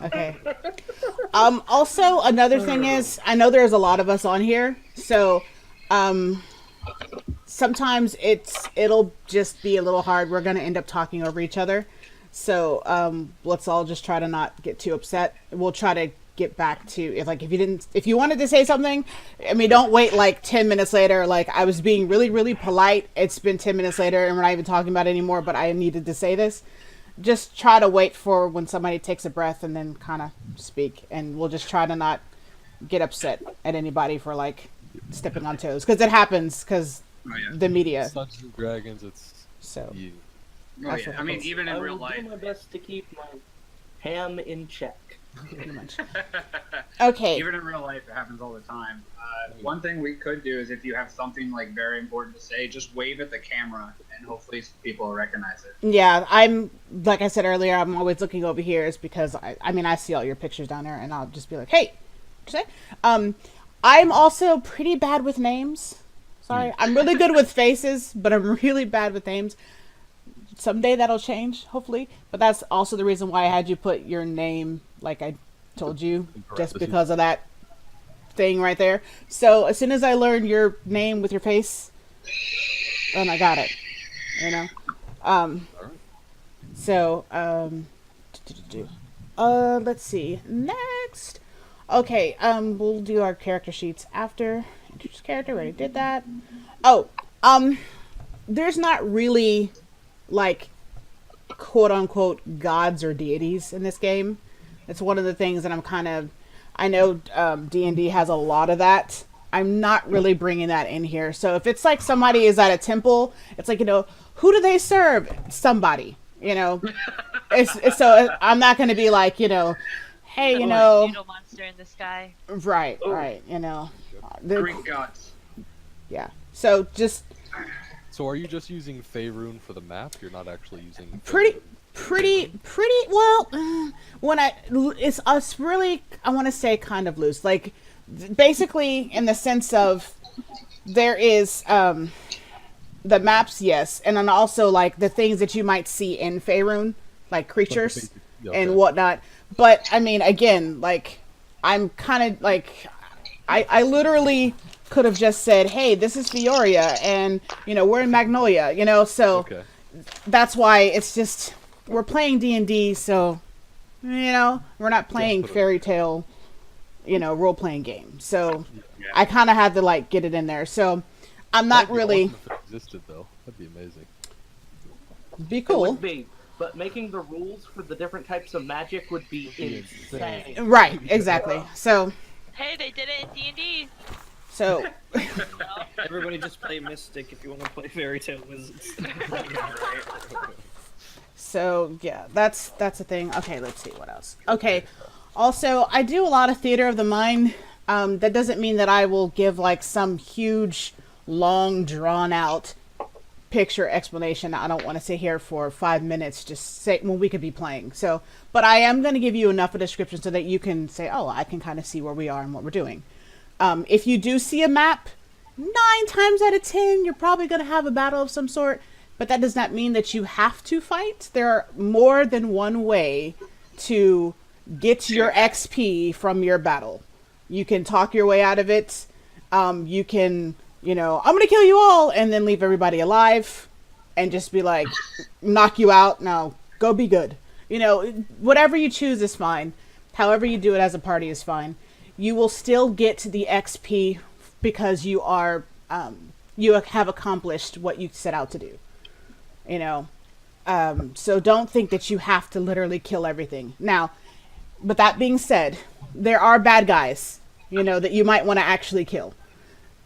Okay. Also, another thing is, I know there's a lot of us on here, so um, sometimes it'll just be a little hard. We're gonna end up talking over each other, so let's all just try to not get too upset. We'll try to get back to if you wanted to say something, I mean, don't wait like 10 minutes later. Like I was being really really polite. It's been 10 minutes later, and we're not even talking about it anymore. But I needed to say this. Just try to wait for when somebody takes a breath and then kind of speak, and we'll just try to not get upset at anybody for like stepping on toes, because it happens because the media. Dungeons and Dragons, it's So you. Oh yeah, I mean, even I in will real life. do my best to keep my ham in check. pretty much. Okay. Even in real life, it happens all the time. One thing we could do is if you have something like very important to say, just wave at the camera, and hopefully people will recognize it. Yeah, I'm like I said earlier. I'm always looking over here, is because I mean I see all your pictures down there, and I'll just be like, hey, what'd you say? I'm also pretty bad with names. Sorry, I'm really good with faces, but I'm really bad with names. Someday that'll change, hopefully. But that's also the reason why I had you put your name, like I told you, just because of that thing right there. So as soon as I learn your name with your face, then I got it. You know. So let's see. Next. Okay. We'll do our character sheets after. Introduce character. Already did that. Oh. There's not really like quote unquote gods or deities in this game. It's one of the things that I know D&D has a lot of that. I'm not really bringing that in here. So if it's like somebody is at a temple, it's like, who do they serve? Somebody, so I'm not going to be like, hey, Beetle monster in the sky. right, Greek gods. yeah. So just So are you just using Faerun for the map? You're not actually using pretty well. It's us really. I want to say kind of loose, like basically in the sense of there is the maps, yes, and then also like the things that you might see in Faerun, like creatures and whatnot. But I mean, again, like I'm kind of like I literally could have just said, hey, this is Fioria, and we're in Magnolia, so that's why it's just we're playing D&D, so we're not playing fairy tale role-playing game, so I kind of had to like get it in there. So I'm not really Awesome if it existed though. That'd be amazing. be It cool, would be, but making the rules for the different types of magic would be insane. right? Exactly. So Hey, they did it in D&D. so Everybody just play Mystic if you want to play Fairy Tale Wizards. So yeah, that's a thing. Okay, let's see what else. Okay, also I do a lot of theater of the mind. That doesn't mean that I will give like some huge, long, drawn out picture explanation. I don't want to sit here for 5 minutes just say when we could be playing. So, but I am going to give you enough of a description so that you can say, oh, I can kind of see where we are and what we're doing. If you do see a map, 9 times out of 10, you're probably going to have a battle of some sort. But that does not mean that you have to fight. There are more than one way to get your XP from your battle. You can talk your way out of it. You can, I'm going to kill you all and then leave everybody alive and just be like, knock you out. No, go be good. Whatever you choose is fine. However you do it as a party is fine. You will still get the XP because you have accomplished what you set out to do. So don't think that you have to literally kill everything. Now, but that being said, there are bad guys, that you might want to actually kill.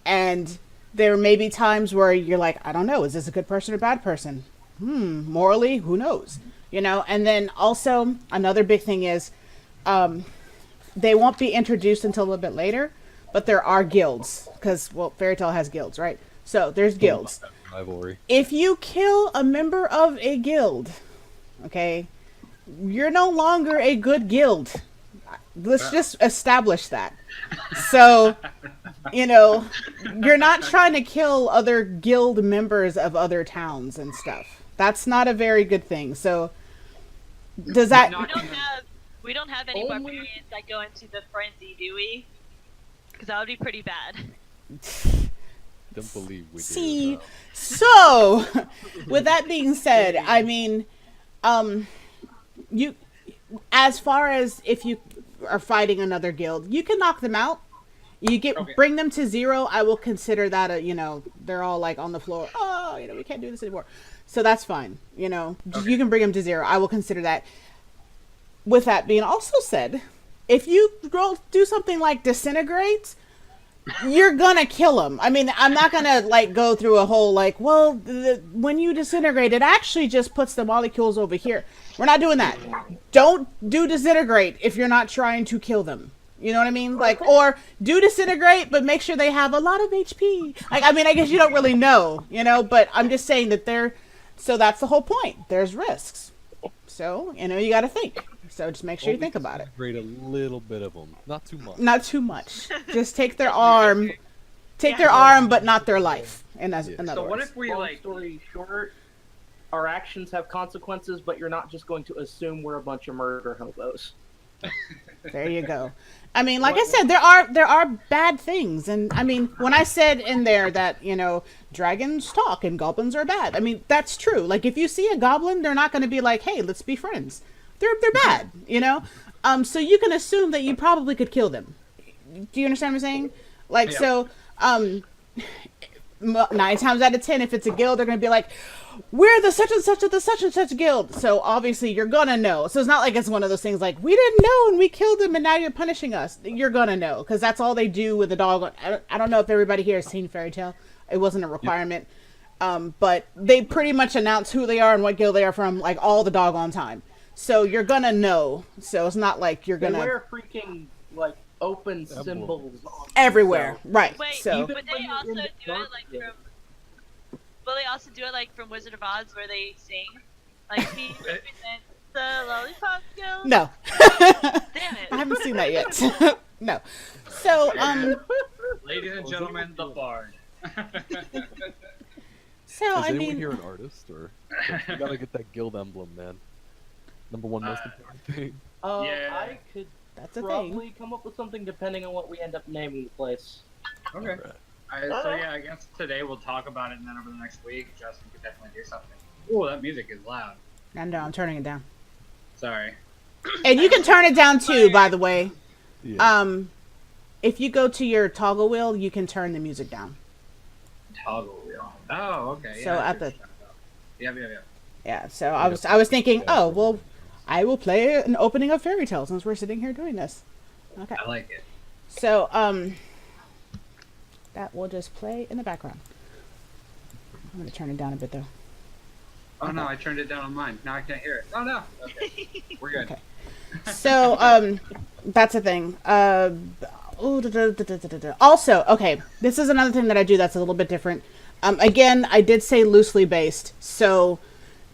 And there may be times where you're like, I don't know, is this a good person or bad person? Morally, who knows? And then also another big thing is, they won't be introduced until a little bit later, but there are guilds because, Fairy Tale has guilds, right? So there's guilds. Rivalry. If you kill a member of a guild, okay, you're no longer a good guild. Let's just establish that. So, you're not trying to kill other guild members of other towns and stuff. That's not a very good thing. So, does that... We don't have any Only- barbarians that go into the frenzy, do we? Because that would be pretty bad. Don't believe we See, do. so with that being said, I mean, you, as far as if you are fighting another guild, you can knock them out. You bring them to 0. I will consider that a, they're all like on the floor. Oh, we can't do this anymore. So that's fine. You can bring them to 0. I will consider that. With that being also said, if you do something like disintegrate, you're gonna kill them. I mean, I'm not gonna like go through a whole like, well, when you disintegrate, it actually just puts the molecules over here. We're not doing that. Don't do disintegrate if you're not trying to kill them. You know what I mean? Like, or do disintegrate, but make sure they have a lot of HP. Like, I mean, I guess you don't really know, but I'm just saying that so that's the whole point. There's risks. So, you got to think. So just make sure you think about it. Grade a little bit of them, not too much. Not too much. Just take their arm. Take their arm, but not their life. In other So what words. if we, long story short, our actions have consequences, but you're not just going to assume we're a bunch of murder hobos? There you go. I mean, like I said, there are bad things, and I mean, when I said in there that dragons talk and goblins are bad, I mean that's true. Like if you see a goblin, they're not going to be like, hey, let's be friends. They're bad, So you can assume that you probably could kill them. Do you understand what I'm saying? Like Yeah. so, 9 times out of 10, if it's a guild, they're going to be like, we're the such and such of the such and such guild. So obviously you're gonna know. So it's not like it's one of those things like, we didn't know and we killed them and now you're punishing us. You're gonna know, because that's all they do with the dog. I don't know if everybody here has seen Fairy Tale. It wasn't a requirement. But they pretty much announce who they are and what guild they are from, like, all the doggone time. So you're gonna know. So it's not like you're They gonna... wear freaking, like, open symbols on everywhere. themselves. Right. Wait, So... would they when you're also in do the it dark, like yeah. from? Will they also do it like from Wizard of Oz, where they sing, like he represents the Lollipop Guild? No. Damn it! I haven't seen that yet. No. So, Ladies and gentlemen, the Bard. so, Is I anyone mean... here an artist, or you gotta get that guild emblem, man? Number one most important thing. Yeah. I could That's a thing. probably come up with something depending on what we end up naming the place. Okay. Alright. So yeah, I guess today we'll talk about it, and then over the next week, Justin could definitely do something. Oh, that music is loud. I know, I'm turning it down. Sorry. And you can turn it down too, by the way. Yeah. If you go to your toggle wheel, you can turn the music down. Toggle wheel. Oh, okay. So Yeah, at the... Yeah. Yeah, so I was thinking, oh, well, I will play an opening of Fairy Tale since we're sitting here doing this. Okay. I like it. So, that will just play in the background. I'm going to turn it down a bit, though. Oh no, I turned it down on mine. Now I can't hear it. Oh no. Okay. We're good. Okay. So, that's the thing. Also, okay, this is another thing that I do that's a little bit different. Again, I did say loosely based, so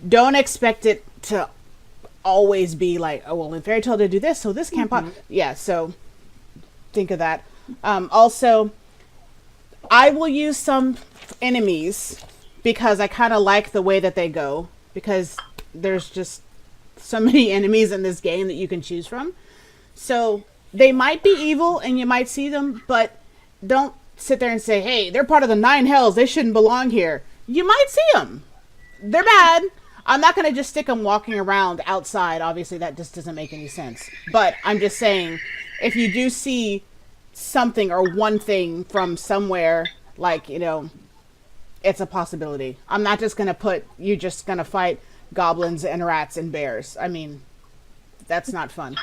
don't expect it to always be like, oh, well, in Fairy Tale they do this, so this can't pop. Yeah, so think of that. Also, I will use some enemies because I kind of like the way that they go, because there's just so many enemies in this game that you can choose from. So they might be evil and you might see them, but don't sit there and say, hey, they're part of the 9 hells, they shouldn't belong here. You might see them. They're bad. I'm not going to just stick them walking around outside. Obviously, that just doesn't make any sense. But I'm just saying, if you do see something or one thing from somewhere, like, it's a possibility. I'm not just going to put, you're just going to fight goblins and rats and bears. I mean, that's not fun.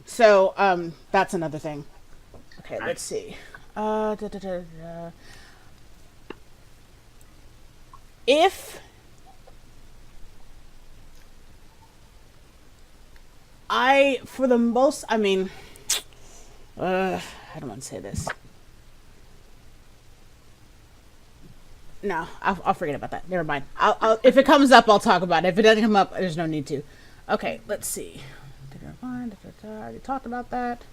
So, that's another thing. Okay, let's see. If I don't want to say this. No, I'll forget about that. Never mind. I'll if it comes up, I'll talk about it. If it doesn't come up, there's no need to. Okay, let's see. I already talked about that.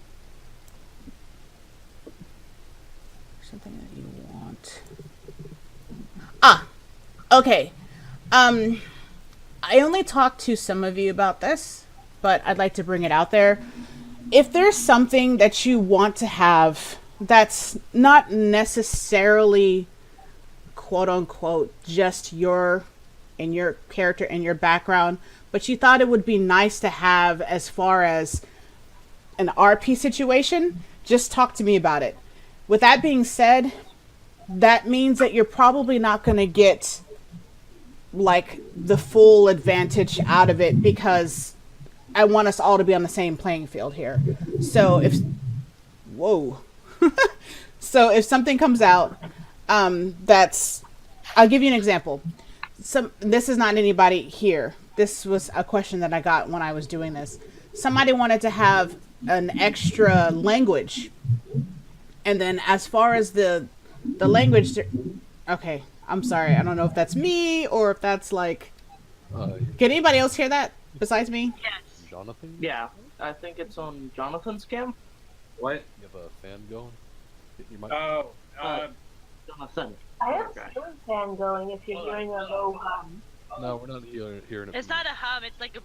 Something that you want. Okay. I only talked to some of you about this. but I'd like to bring it out there. If there's something that you want to have that's not necessarily quote unquote just your character and your background, but you thought it would be nice to have as far as an RP situation, just talk to me about it. With that being said, that means that you're probably not going to get like the full advantage out of it, because I want us all to be on the same playing field here. So if so if something comes out that's, I'll give you an example. This is not anybody here. This was a question that I got when I was doing this. Somebody wanted to have an extra language, and then as far as the language, okay, I'm sorry, I don't know if that's me or if that's like, can anybody else hear that besides me? Yes. Jonathan? Yeah, I think it's on Jonathan's cam. What? You have a fan going? You might... Oh, Jonathan. I have Okay. ceiling fan going if you're hearing a low hum. No, we're not hearing it. It's not a hum. It's like a.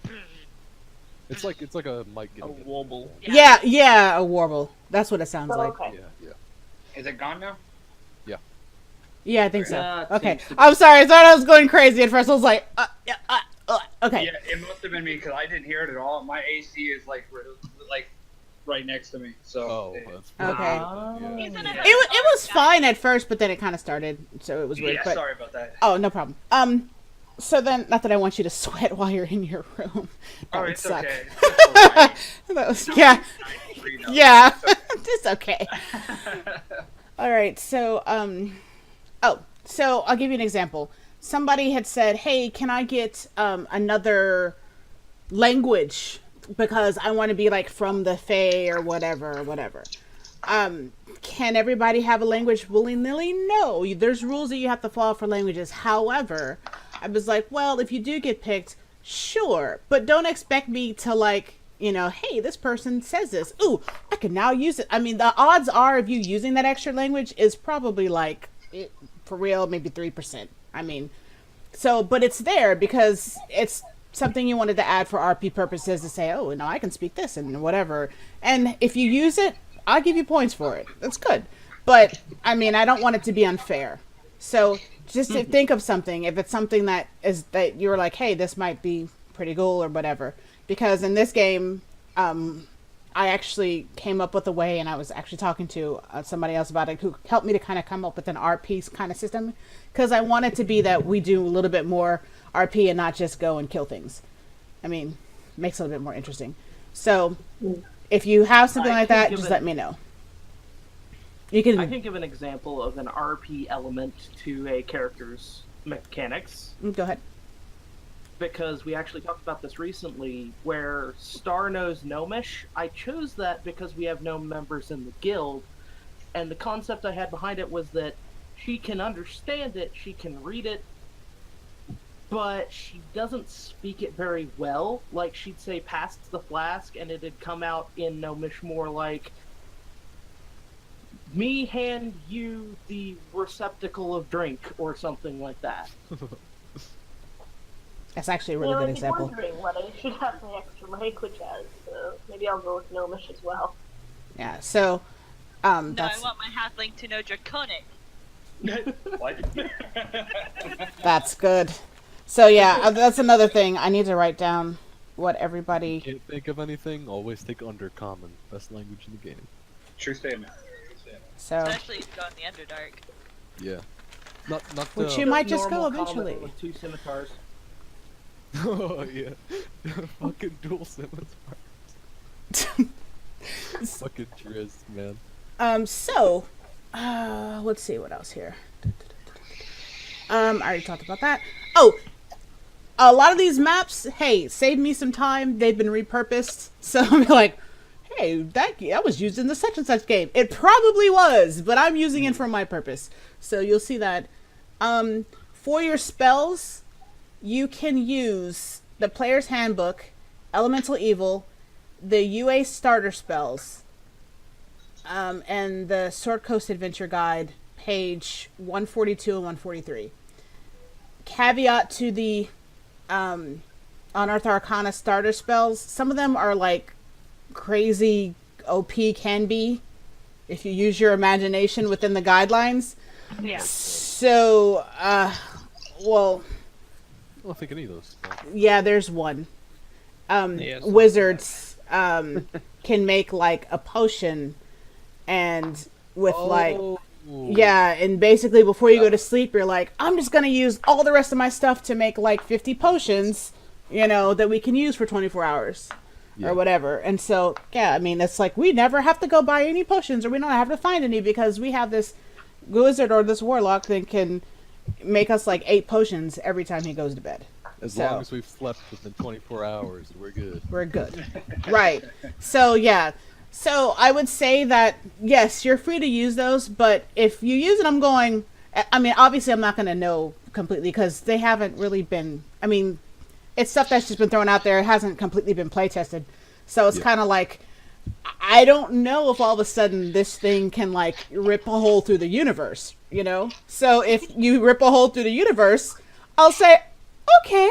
It's like a mic A getting hit. wobble. Yeah, a warble. That's what it sounds Oh, like. okay. Yeah. is it gone now? Yeah, I think so. That Okay, seems to be- I'm sorry. I thought I was going crazy at first. I was like, okay. Yeah, it must have been me because I didn't hear it at all. My AC is like right next to me. So Oh, that's Okay. yeah. He's in a It was fine at first, but then it kind of started, so it was weird. yeah, but, sorry about that. oh, no problem. So then, not that I want you to sweat while you're in your room. That Oh, would it's suck. okay. It's alright. That was, yeah, It's yeah, it's okay. All right, so so I'll give you an example. Somebody had said, "Hey, can I get another language because I want to be like from the Fae or whatever." Can everybody have a language willy-nilly? No, there's rules that you have to follow for languages. However, I was like, well, if you do get picked, sure, but don't expect me to like, hey, this person says this. Ooh, I can now use it. I mean, the odds are of you using that extra language is probably like, for real, maybe 3%. I mean, so, but it's there because it's something you wanted to add for RP purposes to say, oh, no, I can speak this and whatever. And if you use it, I'll give you points for it. That's good. But, I mean, I don't want it to be unfair. So just to think of something, if it's something that you're like, hey, this might be pretty cool or whatever. Because in this game, I actually came up with a way, and I was actually talking to somebody else about it who helped me to kind of come up with an RP kind of system. Because I want it to be that we do a little bit more RP and not just go and kill things. I mean, makes it a little bit more interesting. So if you have something like that, just let me know. You can. I can give an example of an RP element to a character's mechanics. Go ahead. Because we actually talked about this recently, where Star knows Gnomish. I chose that because we have no members in the guild, and the concept I had behind it was that she can understand it, she can read it, but she doesn't speak it very well. Like, she'd say, "Pass the flask," and it'd come out in Gnomish more like, "Me hand you the receptacle of drink," or something like that. That's actually a really good I'd be example. wondering what I should have my extra language as, so maybe I'll go with Gnomish as well. Yeah. So, No, I that's want my halfling to know Draconic. What? that's good. So yeah, that's another thing I need to write down what everybody. Can't think of anything? Always take Undercommon. Best language in the game. True statement. So, Especially if you go in the Underdark. Yeah. Not which the... you might just go Normal eventually. common with 2 scimitars. Oh, yeah. Fucking dual scimitars. Fucking Triz, man. So, let's see what else here. I already talked about that. Oh, a lot of these maps, hey, save me some time. They've been repurposed. So I'm like, hey, that was used in the such and such game. It probably was, but I'm using it for my purpose. So you'll see that. For your spells, you can use the Player's Handbook, Elemental Evil, the UA starter spells, and the Sword Coast Adventure Guide, page 142 and 143. Caveat to the Unearth Arcana starter spells, some of them are like crazy OP can be if you use your imagination within the guidelines. Yeah. So, well, I don't think any of those. yeah, there's one. Yeah, so- Wizards can make like a potion and with like yeah, and basically before you go to sleep you're like, I'm just gonna use all the rest of my stuff to make like 50 potions, you know, that we can use for 24 hours Yeah. or whatever. And so yeah, I mean, it's like we never have to go buy any potions, or we don't have to find any, because we have this wizard or this warlock that can make us like 8 potions every time he goes to bed. As So- long as we've slept within 24 hours, we're good. We're good. Right. So, yeah. So, I would say that, yes, you're free to use those, but if you use it, I'm going... I mean, obviously, I'm not going to know completely, because they haven't really been... I mean, it's stuff that's just been thrown out there. It hasn't completely been play-tested. So, it's kind of like... I don't know if all of a sudden this thing can, like, rip a hole through the universe, you know? So, if you rip a hole through the universe, I'll say, okay,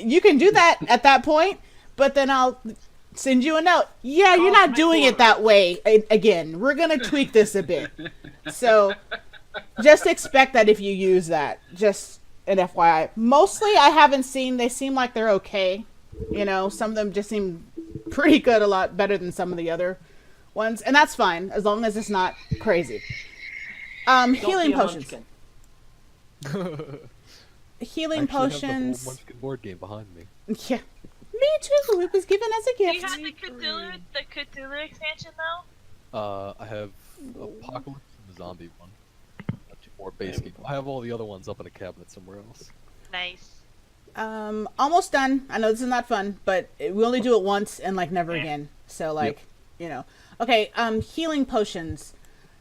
you can do that at that point, but then I'll send you a note. Yeah, you're not doing it that way again. We're going to tweak this a bit. So just expect that if you use that. Just an FYI. Mostly I haven't seen, they seem like they're okay. You know, some of them just seem pretty good, a lot better than some of the other ones. And that's fine, as long as it's not crazy. Don't Healing be a potions. munchkin. Healing I actually have the whole potions. Munchkin board game behind me. Yeah. Me too. It was given as a Do you gift. have the Cthulhu expansion though? I have Apocalypse and the Zombie one. 2 more base game. I have all the other ones up in a cabinet somewhere else. Nice. Almost done. I know this is not fun, but we only do it once and like never again. So like, you know. Okay, healing potions.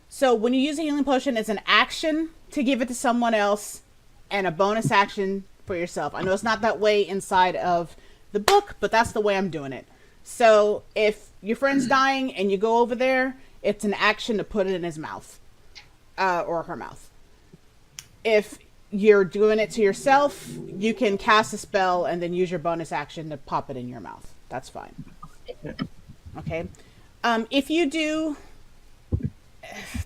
So when you use a healing potion, it's an action to give it to someone else and a bonus action for yourself. I know it's not that way inside of the book, but that's the way I'm doing it. So if your friend's dying and you go over there, it's an action to put it in his mouth, or her mouth. If you're doing it to yourself, you can cast a spell and then use your bonus action to pop it in your mouth. That's fine. Okay. If you do,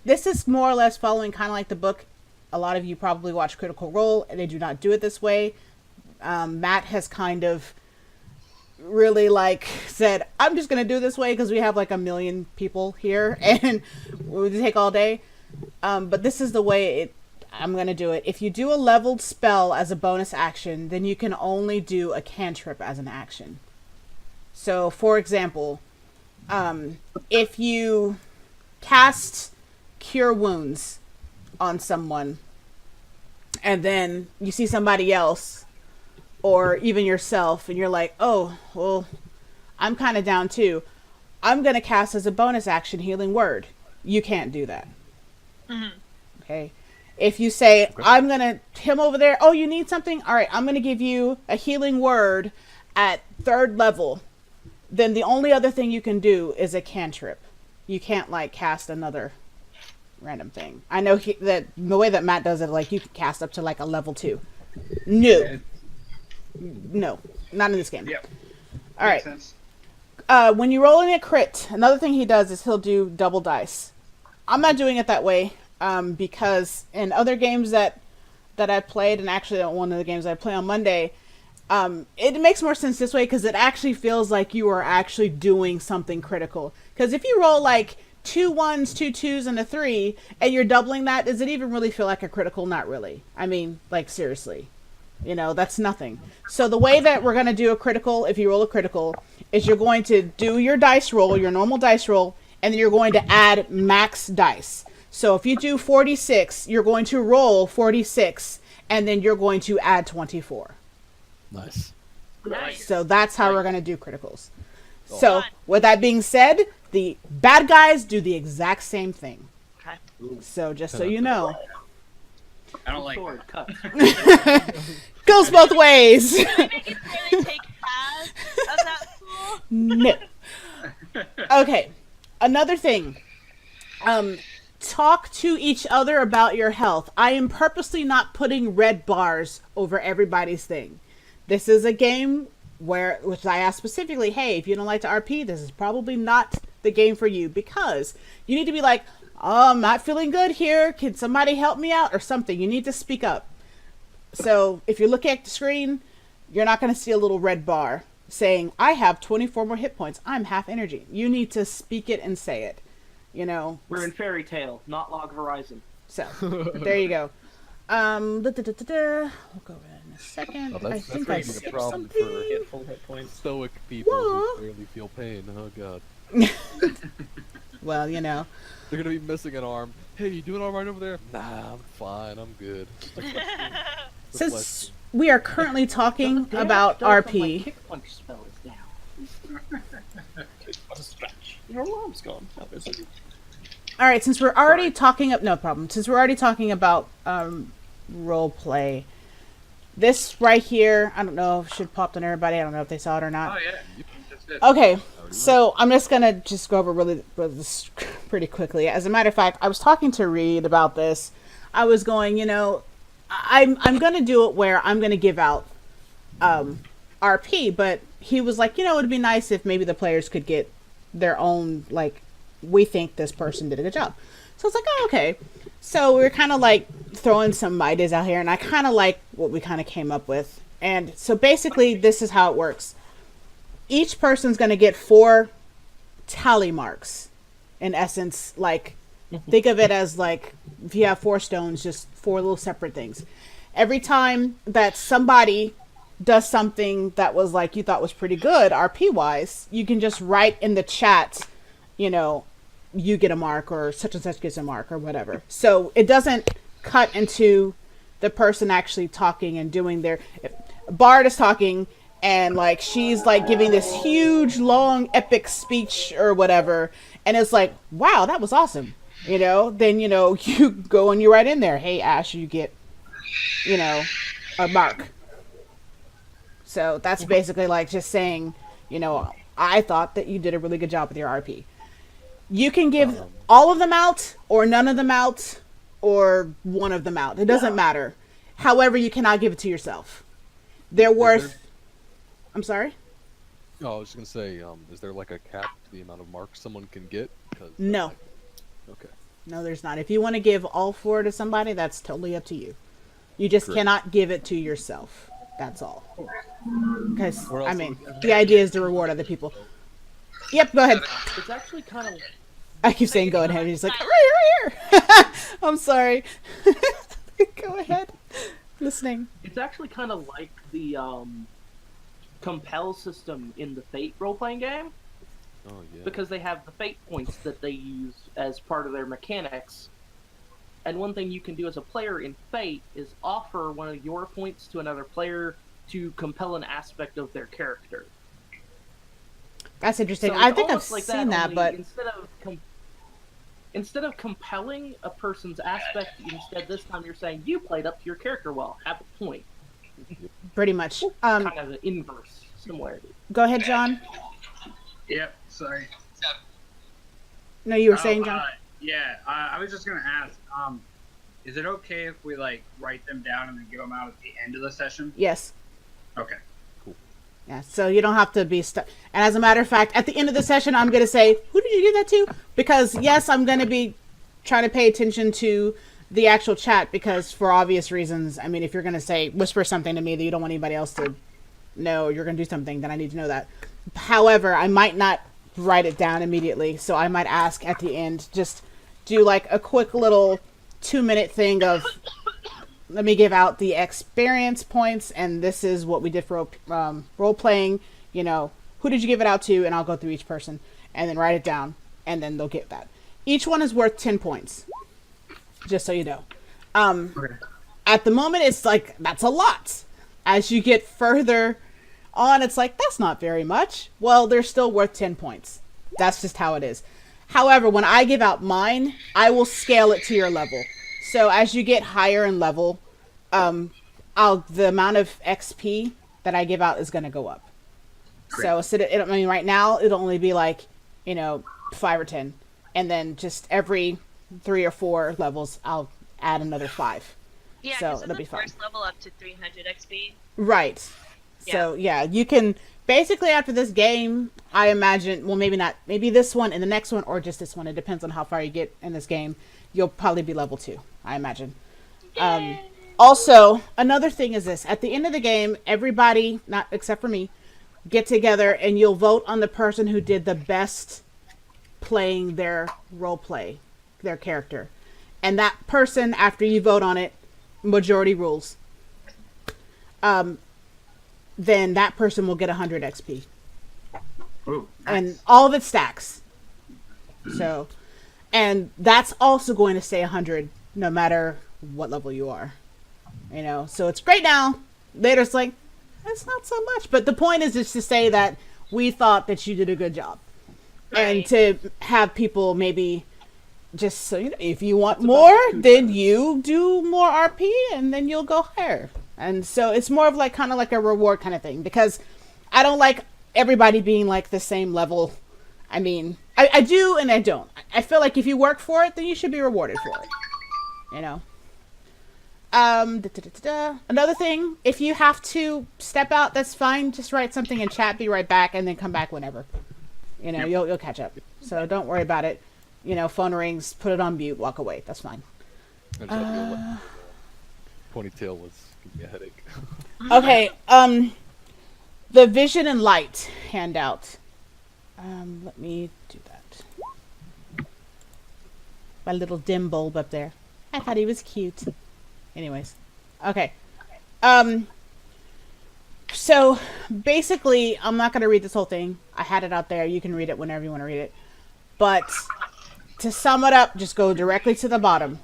this is more or less following kind of like the book. A lot of you probably watch Critical Role, and they do not do it this way. Matt has kind of really like said, I'm just going to do it this way because we have like 1 million people here and it would take all day. But this is the way I'm going to do it. If you do a leveled spell as a bonus action, then you can only do a cantrip as an action. So, for example, if you cast Cure Wounds on someone and then you see somebody else or even yourself and you're like, oh, well, I'm kind of down too. I'm going to cast as a bonus action Healing Word. You can't do that. Mm-hmm. Okay. If you say, I'm going to, him over there, oh, you need something? All right, I'm going to give you a Healing Word at 3rd level. Then the only other thing you can do is a cantrip. You can't, like, cast another random thing. I know that the way that Matt does it, like, you can cast up to, like, a level 2. No. No. Not in this game. Yep. All right. Makes sense. When you roll in a crit, another thing he does is he'll do double dice. I'm not doing it that way, because in other games that I've played, and actually one of the games I play on Monday, it makes more sense this way because it actually feels like you are actually doing something critical. Because if you roll like 2 1s, 2 2s, and a 3, and you're doubling that, does it even really feel like a critical? Not really. I mean, like, seriously. You know, that's nothing. So the way that we're going to do a critical, if you roll a critical, is you're going to do your dice roll, your normal dice roll, and then you're going to add max dice. So if you do 46, you're going to roll 46, and then you're going to add 24. Nice. Nice. So that's how we're going to do criticals. So with that being said, the bad guys do the exact same thing. Okay. So just so you know. I don't like Sword that. cut. Goes both ways. Can I make it really take half of that pool? No. Okay. Another thing. Talk to each other about your health. I am purposely not putting red bars over everybody's thing. This is a game which I asked specifically, hey, if you don't like to RP, this is probably not the game for you, because you need to be like, oh, I'm not feeling good here. Can somebody help me out or something? You need to speak up. So if you're looking at the screen, you're not going to see a little red bar saying, I have 24 more hit points. I'm half energy. You need to speak it and say it. You know, We're in Fairy Tale, not Log Horizon. so there you go. We'll go in a second. Oh, I that's think gonna I be a skipped problem something. for Get full hit points. stoic people Whoa. who barely feel pain. Oh god. Well, you know. They're gonna be missing an arm. Hey, you doing all right over there? Nah, I'm fine. I'm good. Since we are currently talking Damn about stuff on my RP, kick punch spell is down. What a stretch. Your alarm's gone. Oh, there's a... all right. Since we're already talking no problem. Since we're already talking about role play, this right here, I don't know if it should pop on everybody. I don't know if they saw it or not. Oh yeah, that's it. Okay, so I'm just gonna go over really this pretty quickly. As a matter of fact, I was talking to Reed about this. I was going, you know, I'm gonna do it where I'm gonna give out RP, but he was like, you know, it'd be nice if maybe the players could get their own, like, we think this person did a good job. So I was like, oh, okay. So we were kind of like throwing some ideas out here, and I kind of like what we kind of came up with. And so basically, this is how it works. Each person's going to get 4 tally marks. In essence, like, think of it as like, if you have 4 stones, just 4 little separate things. Every time that somebody does something that was like, you thought was pretty good, RP wise, you can just write in the chat, you know, you get a mark, or such and such gets a mark, or whatever. So it doesn't cut into the person actually talking and doing their... Bard is talking, and like she's like giving this huge, long, epic speech or whatever, and it's like, wow, that was awesome. You know, then, you know, you go and you write in there, hey, Ash, you get, you know, a mark. So that's basically like just saying, you know, I thought that you did a really good job with your RP. You can give all of them out, or none of them out, or one of them out. It doesn't matter. However, you cannot give it to yourself. They're worth... I'm sorry? Oh, I was just gonna say, is there like a cap to the amount of marks someone can get? 'Cause No. Okay. No, there's not. If you want to give all 4 to somebody, that's totally up to you. You just cannot give it to yourself. That's all. Because, I mean, the idea is to reward other people. Yep, go ahead. It's actually kind of... I keep saying go ahead. He's like, right here. I'm sorry. Go ahead. Listening. It's actually kind of like the compel system in the Fate role-playing game, Oh yeah. because they have the Fate points that they use as part of their mechanics. And one thing you can do as a player in Fate is offer one of your points to another player to compel an aspect of their character. That's interesting. So I it's think I've almost like seen that, only but instead of compelling a person's aspect, instead this time you're saying you played up to your character well, have a point. pretty much. Kind of an inverse similarity. Go ahead, John. Yep. Sorry. No, you were saying, John? Yeah. I was just gonna ask. Is it okay if we like write them down and then give them out at the end of the session? Yes. Okay. Yeah, so you don't have to be stuck. And as a matter of fact, at the end of the session, I'm going to say, who did you give that to? Because, yes, I'm going to be trying to pay attention to the actual chat, because for obvious reasons, I mean, if you're going to say, whisper something to me that you don't want anybody else to know, you're going to do something, then I need to know that. However, I might not write it down immediately, so I might ask at the end, just do like a quick little 2-minute thing of, let me give out the experience points, and this is what we did for role playing. You know, who did you give it out to? And I'll go through each person and then write it down, and then they'll get that. Each one is worth 10 points, just so you know. Okay. At the moment, it's like, that's a lot. As you get further on, it's like, that's not very much. Well, they're still worth 10 points. That's just how it is. However, when I give out mine, I will scale it to your level. So as you get higher in level, the amount of XP that I give out is going to go up. Great. So I mean, right now it'll only be like, you know, 5 or 10, and then just every 3 or 4 levels, I'll add another 5. Yeah, so because it'll be the fun. first level up to 300 XP. Right. So yeah, you can basically after this game, I imagine, well maybe not, maybe this one and the next one or just this one. It depends on how far you get in this game. You'll probably be level 2, I imagine. Also, another thing is this: at the end of the game, everybody, not except for me, get together and you'll vote on the person who did the best playing their role play, their character, and that person, after you vote on it, majority rules. Then that person will get 100 XP. Ooh, And nice. all of it stacks. So, and that's also going to stay 100 no matter what level you are. You know, so it's great now. Later it's like, it's not so much. But the point is just to say that we thought that you did a good job. And Right. to have people maybe just so you know, if you want more, then you do more RP and then you'll go higher. And so it's more of like kind of like a reward kind of thing, because I don't like everybody being like the same level. I mean, I do and I don't. I feel like if you work for it, then you should be rewarded for it. You know. Another thing, if you have to step out, that's fine. Just write something in chat, be right back, and then come back whenever. You know, you'll catch up. So don't worry about it. You know, phone rings, put it on mute, walk away. That's fine. I just had to go let- ponytail was giving me a headache. Okay, the vision and light handout. Let me do that. My little dim bulb up there. I thought he was cute. Anyways. Okay. So basically, I'm not going to read this whole thing. I had it out there. You can read it whenever you want to read it. But to sum it up, just go directly to the bottom.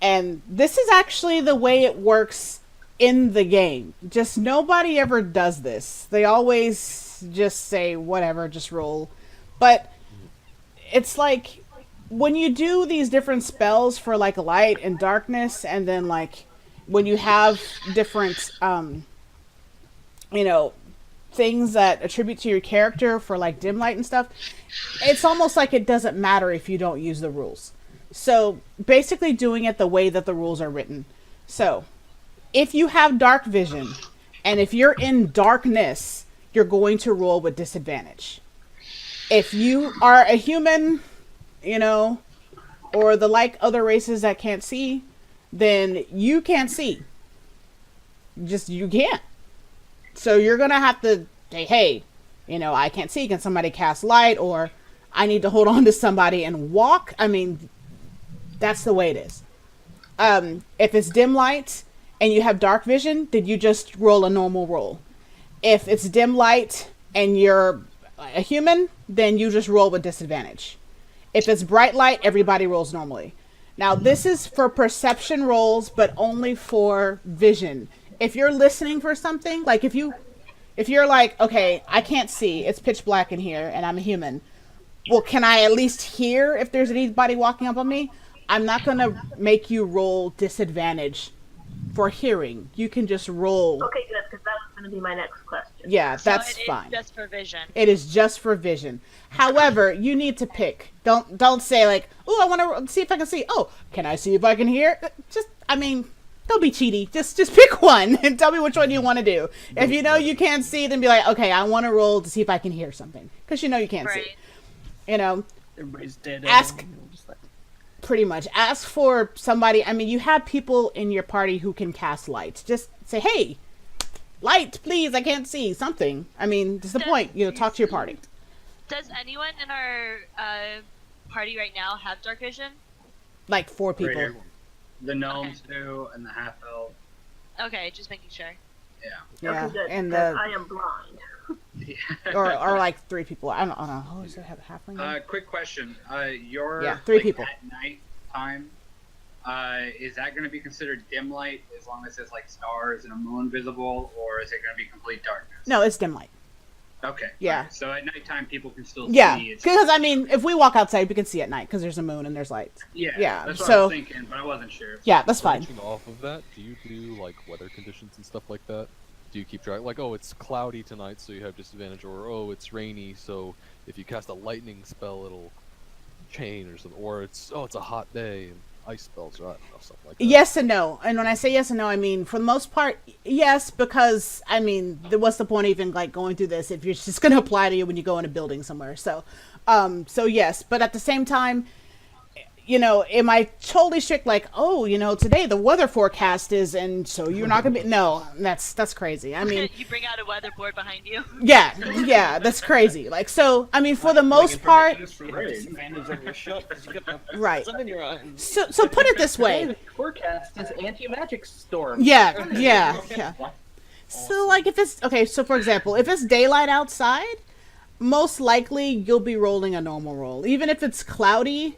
And this is actually the way it works in the game. Just nobody ever does this. They always just say, whatever, just roll. But it's like, when you do these different spells for like light and darkness, and then like when you have different, you know, things that attribute to your character for like dim light and stuff, it's almost like it doesn't matter if you don't use the rules. So basically doing it the way that the rules are written. So if you have dark vision and if you're in darkness, you're going to roll with disadvantage. If you are a human, you know, or the like other races that can't see, then you can't see. Just, you can't. So you're going to have to say, hey, you know, I can't see. Can somebody cast light? Or I need to hold on to somebody and walk. I mean, that's the way it is. If it's dim light and you have dark vision, then you just roll a normal roll. If it's dim light and you're a human, then you just roll with disadvantage. If it's bright light, everybody rolls normally. Now, this is for perception rolls, but only for vision. If you're listening for something, like if you're like, okay, I can't see, it's pitch black in here, and I'm a human. Well, can I at least hear if there's anybody walking up on me? I'm not going to make you roll disadvantage for hearing. You can just roll. Okay, good, because that was going to be my next question. Yeah, that's so it fine. is just for vision. It is just for vision. However, you need to pick. Don't say like, oh, I want to see if I can see. Oh, can I see if I can hear? Just, I mean, don't be cheaty. Just pick one and tell me which one you want to do. If you know you can't see, then be like, okay, I want to roll to see if I can hear something, because you know you can't see. Right. You know, Everybody's dead. Ask- everyone, just like- pretty much ask for somebody. I mean, you have people in your party who can cast light. Just say, hey, light, please, I can't see something. I mean, that's the point. You know, talk to your party. Does anyone in our party right now have dark vision? Like 4 people. Right here. The gnomes do, and the half elf. Okay, just making sure. Yeah. Yeah, Okay, good, and because the I am blind. or like 3 people. I don't know. Oh, does it have a halfling? Quick question. Your Yeah, 3 people. at night time. Is that going to be considered dim light as long as there's like stars and a moon visible, or is it going to be complete darkness? No, it's dim light. Okay. Yeah. Alright, so at nighttime, people can still Yeah, see. It's because I mean, if we walk outside, we can see at night because there's a moon and there's lights. yeah. yeah, That's what so- I was thinking, but I wasn't sure. Yeah, that's fine. Branching off of that, do you do like weather conditions and stuff like that? Do you keep track? Like, oh, it's cloudy tonight, so you have disadvantage, or oh, it's rainy, so if you cast a lightning spell, it'll chain or something, or it's a hot day. And ice spells, or I don't know, something like that. Yes and no. And when I say yes and no, I mean, for the most part, yes, because, I mean, what's the point of even, like, going through this if you're just going to apply to you when you go in a building somewhere? So yes. But at the same time, you know, am I totally strict, like, oh, you know, today the weather forecast is, and so you're not going to be, no, that's crazy. I mean, You bring out a weather board behind you. yeah, that's crazy. Like, so, I mean, for the most part, right. So put it this way. The forecast is anti-magic storm. Yeah. So, like, if it's, okay, so for example, if it's daylight outside, most likely you'll be rolling a normal roll. Even if it's cloudy,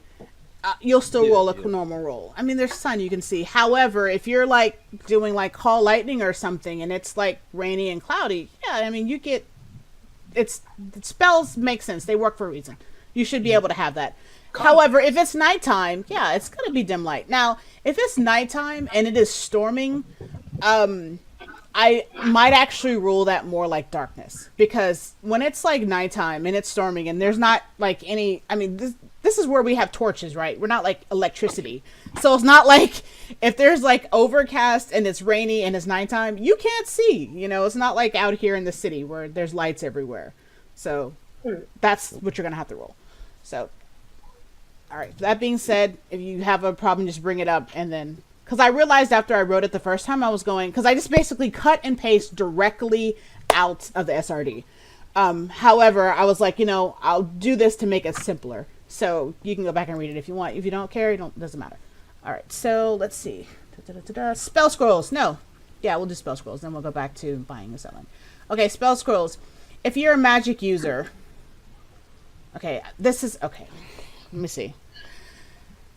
you'll still roll a normal roll. I mean, there's sun you can see. However, if you're, like, doing, like, call lightning or something, and it's, like, rainy and cloudy, yeah, I mean, you get, spells make sense. They work for a reason. You should be able to have that. However, if it's nighttime, yeah, it's going to be dim light. Now, if it's nighttime and it is storming, I might actually rule that more like darkness. Because when it's, like, nighttime and it's storming and there's not, like, any, I mean, this is where we have torches, right? We're not, like, electricity. So it's not like if there's, like, overcast and it's rainy and it's nighttime, you can't see. You know, it's not like out here in the city where there's lights everywhere. So that's what you're going to have to roll. So, all right. That being said, if you have a problem, just bring it up. And then, because I realized after I wrote it the first time, I was going, because I just basically cut and paste directly out of the SRD. However, I was like, you know, I'll do this to make it simpler. So you can go back and read it if you want. If you don't care, doesn't matter. All right, so let's see. Spell scrolls. No. Yeah, we'll do spell scrolls. Then we'll go back to buying and selling. Okay, spell scrolls. If you're a magic user. Okay, this is... Okay, let me see.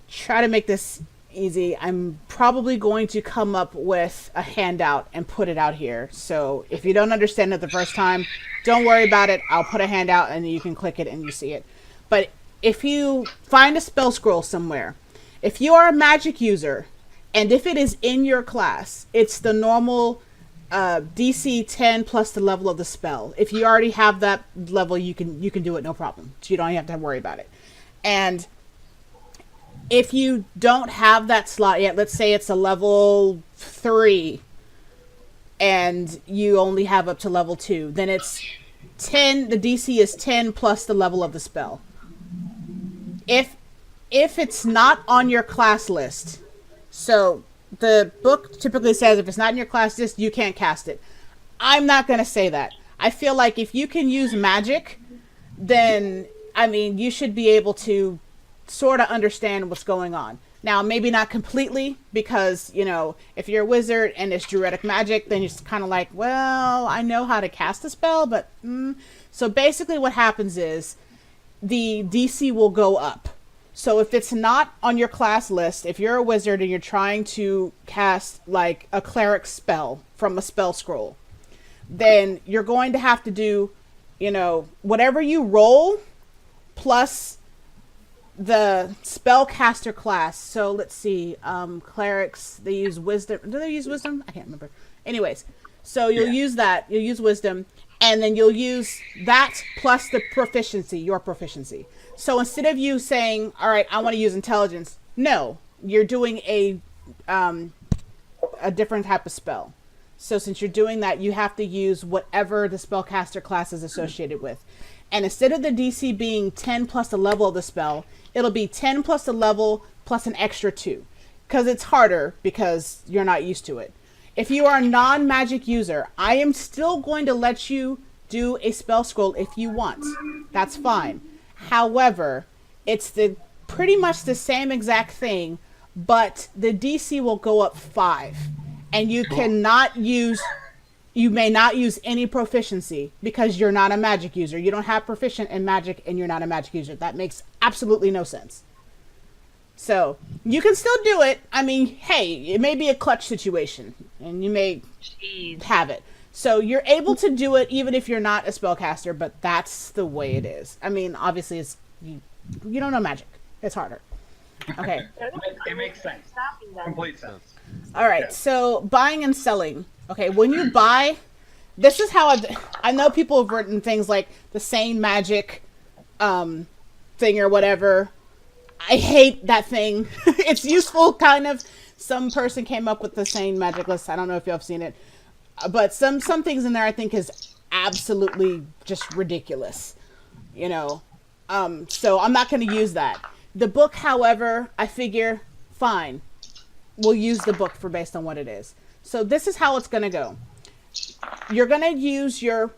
Try to make this easy. I'm probably going to come up with a handout and put it out here. So if you don't understand it the first time, don't worry about it. I'll put a handout and you can click it and you see it. But if you find a spell scroll somewhere, if you are a magic user, and if it is in your class, it's the normal DC 10 plus the level of the spell. If you already have that level, you can do it, no problem. So you don't have to worry about it. And if you don't have that slot yet, let's say it's a level 3, and you only have up to level 2, then it's 10. The DC is 10 plus the level of the spell. If it's not on your class list, so the book typically says if it's not in your class list, you can't cast it. I'm not going to say that. I feel like if you can use magic, then, I mean, you should be able to sort of understand what's going on. Now, maybe not completely, because, you know, if you're a wizard and it's druidic magic, then you're just kind of like, well, I know how to cast a spell, but... So basically what happens is the DC will go up. So if it's not on your class list, if you're a wizard and you're trying to cast, like, a cleric spell from a spell scroll, then you're going to have to do, you know, whatever you roll plus the spellcaster class. So let's see, clerics, they use wisdom. Do they use wisdom? I can't remember. Anyways, so you'll use that. You'll use wisdom, and then you'll use that plus the proficiency, your proficiency. So instead of you saying, all right, I want to use intelligence, no, you're doing a different type of spell. So since you're doing that, you have to use whatever the spellcaster class is associated with. And instead of the DC being 10 plus the level of the spell, it'll be 10 plus the level plus an extra 2. Because it's harder because you're not used to it. If you are a non-magic user, I am still going to let you do a spell scroll if you want. That's fine. However, it's pretty much the same exact thing, but the DC will go up 5. And you may not use any proficiency because you're not a magic user. You don't have proficient in magic and you're not a magic user. That makes absolutely no sense. So you can still do it. I mean, hey, it may be a clutch situation and you may have it. So you're able to do it even if you're not a spellcaster, but that's the way it is. I mean, obviously it's you don't know magic. It's harder. Okay. It makes sense. Complete sense. All right. So buying and selling. Okay, when you buy, this is how I know people have written things like the same magic thing or whatever. I hate that thing. It's useful, kind of. Some person came up with the same magic list. I don't know if y'all have seen it, but some things in there I think is absolutely just ridiculous. You know, so I'm not going to use that. The book, however, I figure, fine, we'll use the book for based on what it is. So this is how it's going to go. You're going to use your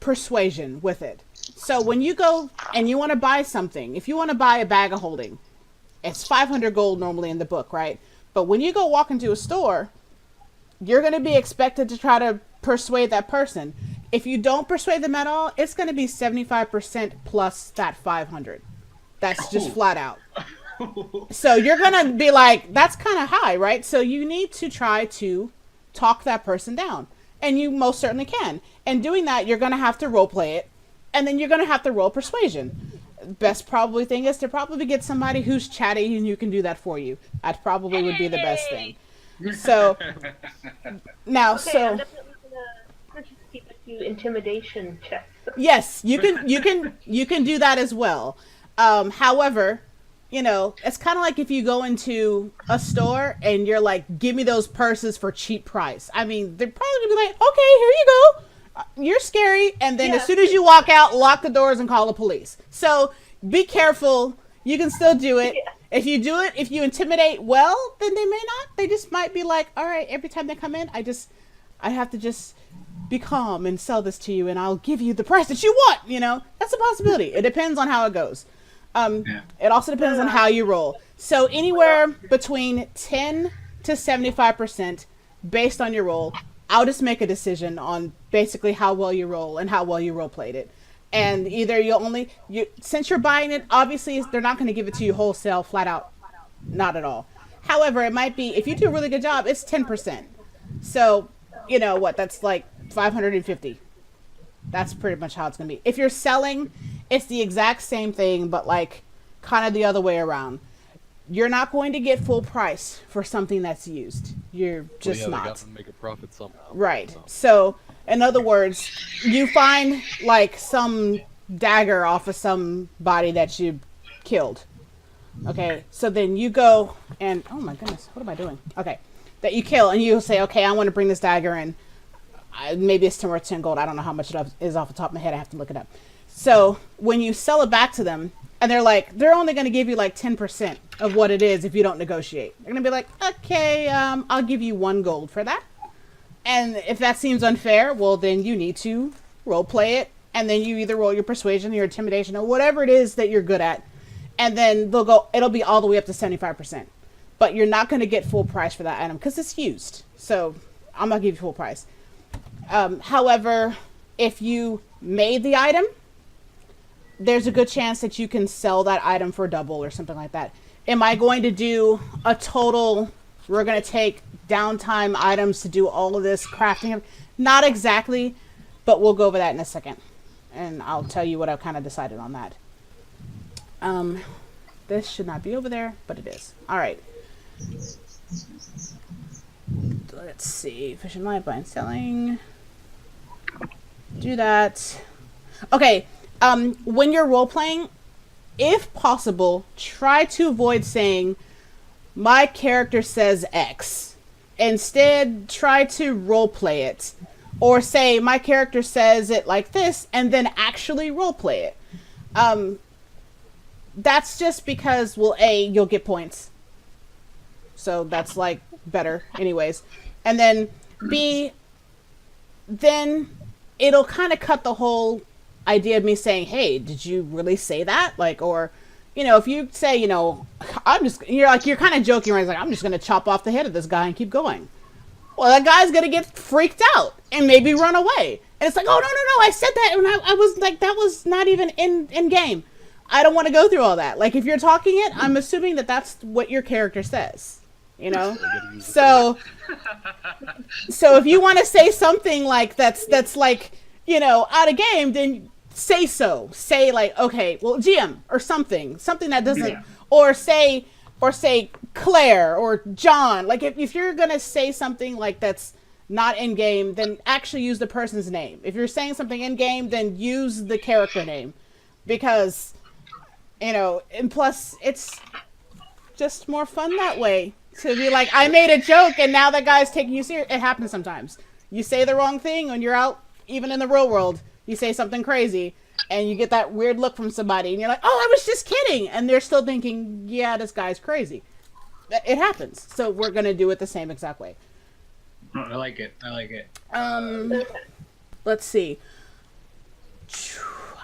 persuasion with it. So when you go and you want to buy something, if you want to buy a bag of holding, it's 500 gold normally in the book, right? But when you go walk into a store, you're going to be expected to try to persuade that person. If you don't persuade them at all, it's going to be 75% plus that 500. That's just flat out. So you're going to be like, that's kind of high, right? So you need to try to talk that person down. And you most certainly can. And doing that, you're going to have to role play it. And then you're going to have to roll persuasion. Best probably thing is to probably get somebody who's chatty and you can do that for you. That probably would be the best thing. So, now, Okay, so... I'm definitely gonna keep a few intimidation checks. Yes, you can do that as well. However, you know, it's kind of like if you go into a store and you're like, give me those purses for cheap price. I mean, they're probably gonna be like, okay, here you go. You're scary. And then as soon as you walk out, lock the doors and call the police. So be careful. You can still do it. Yeah. If you do it, if you intimidate well, then they may not. They just might be like, all right, every time they come in, I have to just be calm and sell this to you and I'll give you the price that you want. You know, that's a possibility. It depends on how it goes. It also depends on how you roll. So anywhere between 10 to 75% based on your roll. I'll just make a decision on basically how well you roll and how well you role played it. And either since you're buying it, obviously they're not going to give it to you wholesale, flat out, not at all. However, it might be, if you do a really good job, it's 10%. So, you know what, that's like 550. That's pretty much how it's going to be. If you're selling, it's the exact same thing, but like kind of the other way around. You're not going to get full price for something that's used. You're just not. They got to make a profit somehow. Right. So, in other words, you find like some dagger off of somebody that you killed. Okay. So then you go and, oh my goodness, what am I doing? Okay. That you kill and you say, okay, I want to bring this dagger in. Maybe it's worth 10 gold. I don't know how much it is off the top of my head. I have to look it up. So when you sell it back to them, and they're only going to give you like 10% of what it is if you don't negotiate. They're going to be like, okay, I'll give you 1 gold for that. And if that seems unfair, well, then you need to role play it. And then you either roll your persuasion, your intimidation, or whatever it is that you're good at. And then it'll be all the way up to 75%. But you're not going to get full price for that item because it's used. So I'm going to give you full price. However, if you made the item, there's a good chance that you can sell that item for double or something like that. Am I going to do a total, we're going to take downtime items to do all of this crafting? Not exactly, but we'll go over that in a second. And I'll tell you what I've kind of decided on that. This should not be over there, but it is. All right. Let's see. Efficient life, buying, selling. Do that. Okay. When you're role-playing, if possible, try to avoid saying, my character says X. Instead, try to role-play it. Or say, my character says it like this, and then actually role-play it. That's just because, well, A, you'll get points. So that's, like, better anyways. And then, B, then it'll kind of cut the whole idea of me saying, hey, did you really say that? Like, or, you know, if you say, you know, you're kind of joking, right? It's like, I'm just going to chop off the head of this guy and keep going. Well, that guy's going to get freaked out and maybe run away. And it's like, oh, no, I said that. And I was like, that was not even in game. I don't want to go through all that. Like, if you're talking it, I'm assuming that that's what your character says, you know? So if you want to say something like that's like, you know, out of game, then say so. Say like, okay, well, GM or something that doesn't, or say Claire or John. Like if you're gonna say something like that's not in game, then actually use the person's name. If you're saying something in game, then use the character name, because You know, and plus it's just more fun that way. To be like, I made a joke and now that guy's taking you serious. It happens sometimes. You say the wrong thing when you're out, even in the real world. You say something crazy and you get that weird look from somebody and you're like, oh, I was just kidding. And they're still thinking, yeah, this guy's crazy. It happens. So we're going to do it the same exact way. I like it. I like it. Let's see.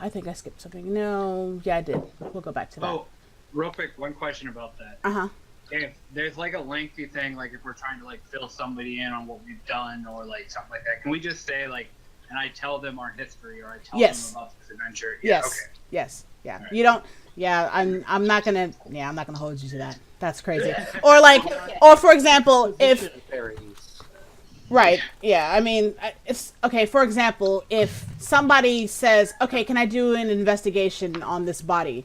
I think I skipped something. No, yeah, I did. We'll go back to that. Oh, real quick, one question about that. Uh-huh. If there's like a lengthy thing, like if we're trying to like fill somebody in on what we've done or like something like that, can we just say like, and I tell them our history or I tell them about this adventure? Yeah, Yes. okay. Yes. Yeah. Right. You don't. Yeah. I'm not gonna hold you to that. That's crazy. Or like, or for example, if. Right. Yeah. I mean, it's okay. For example, if somebody says, "Okay, can I do an investigation on this body?"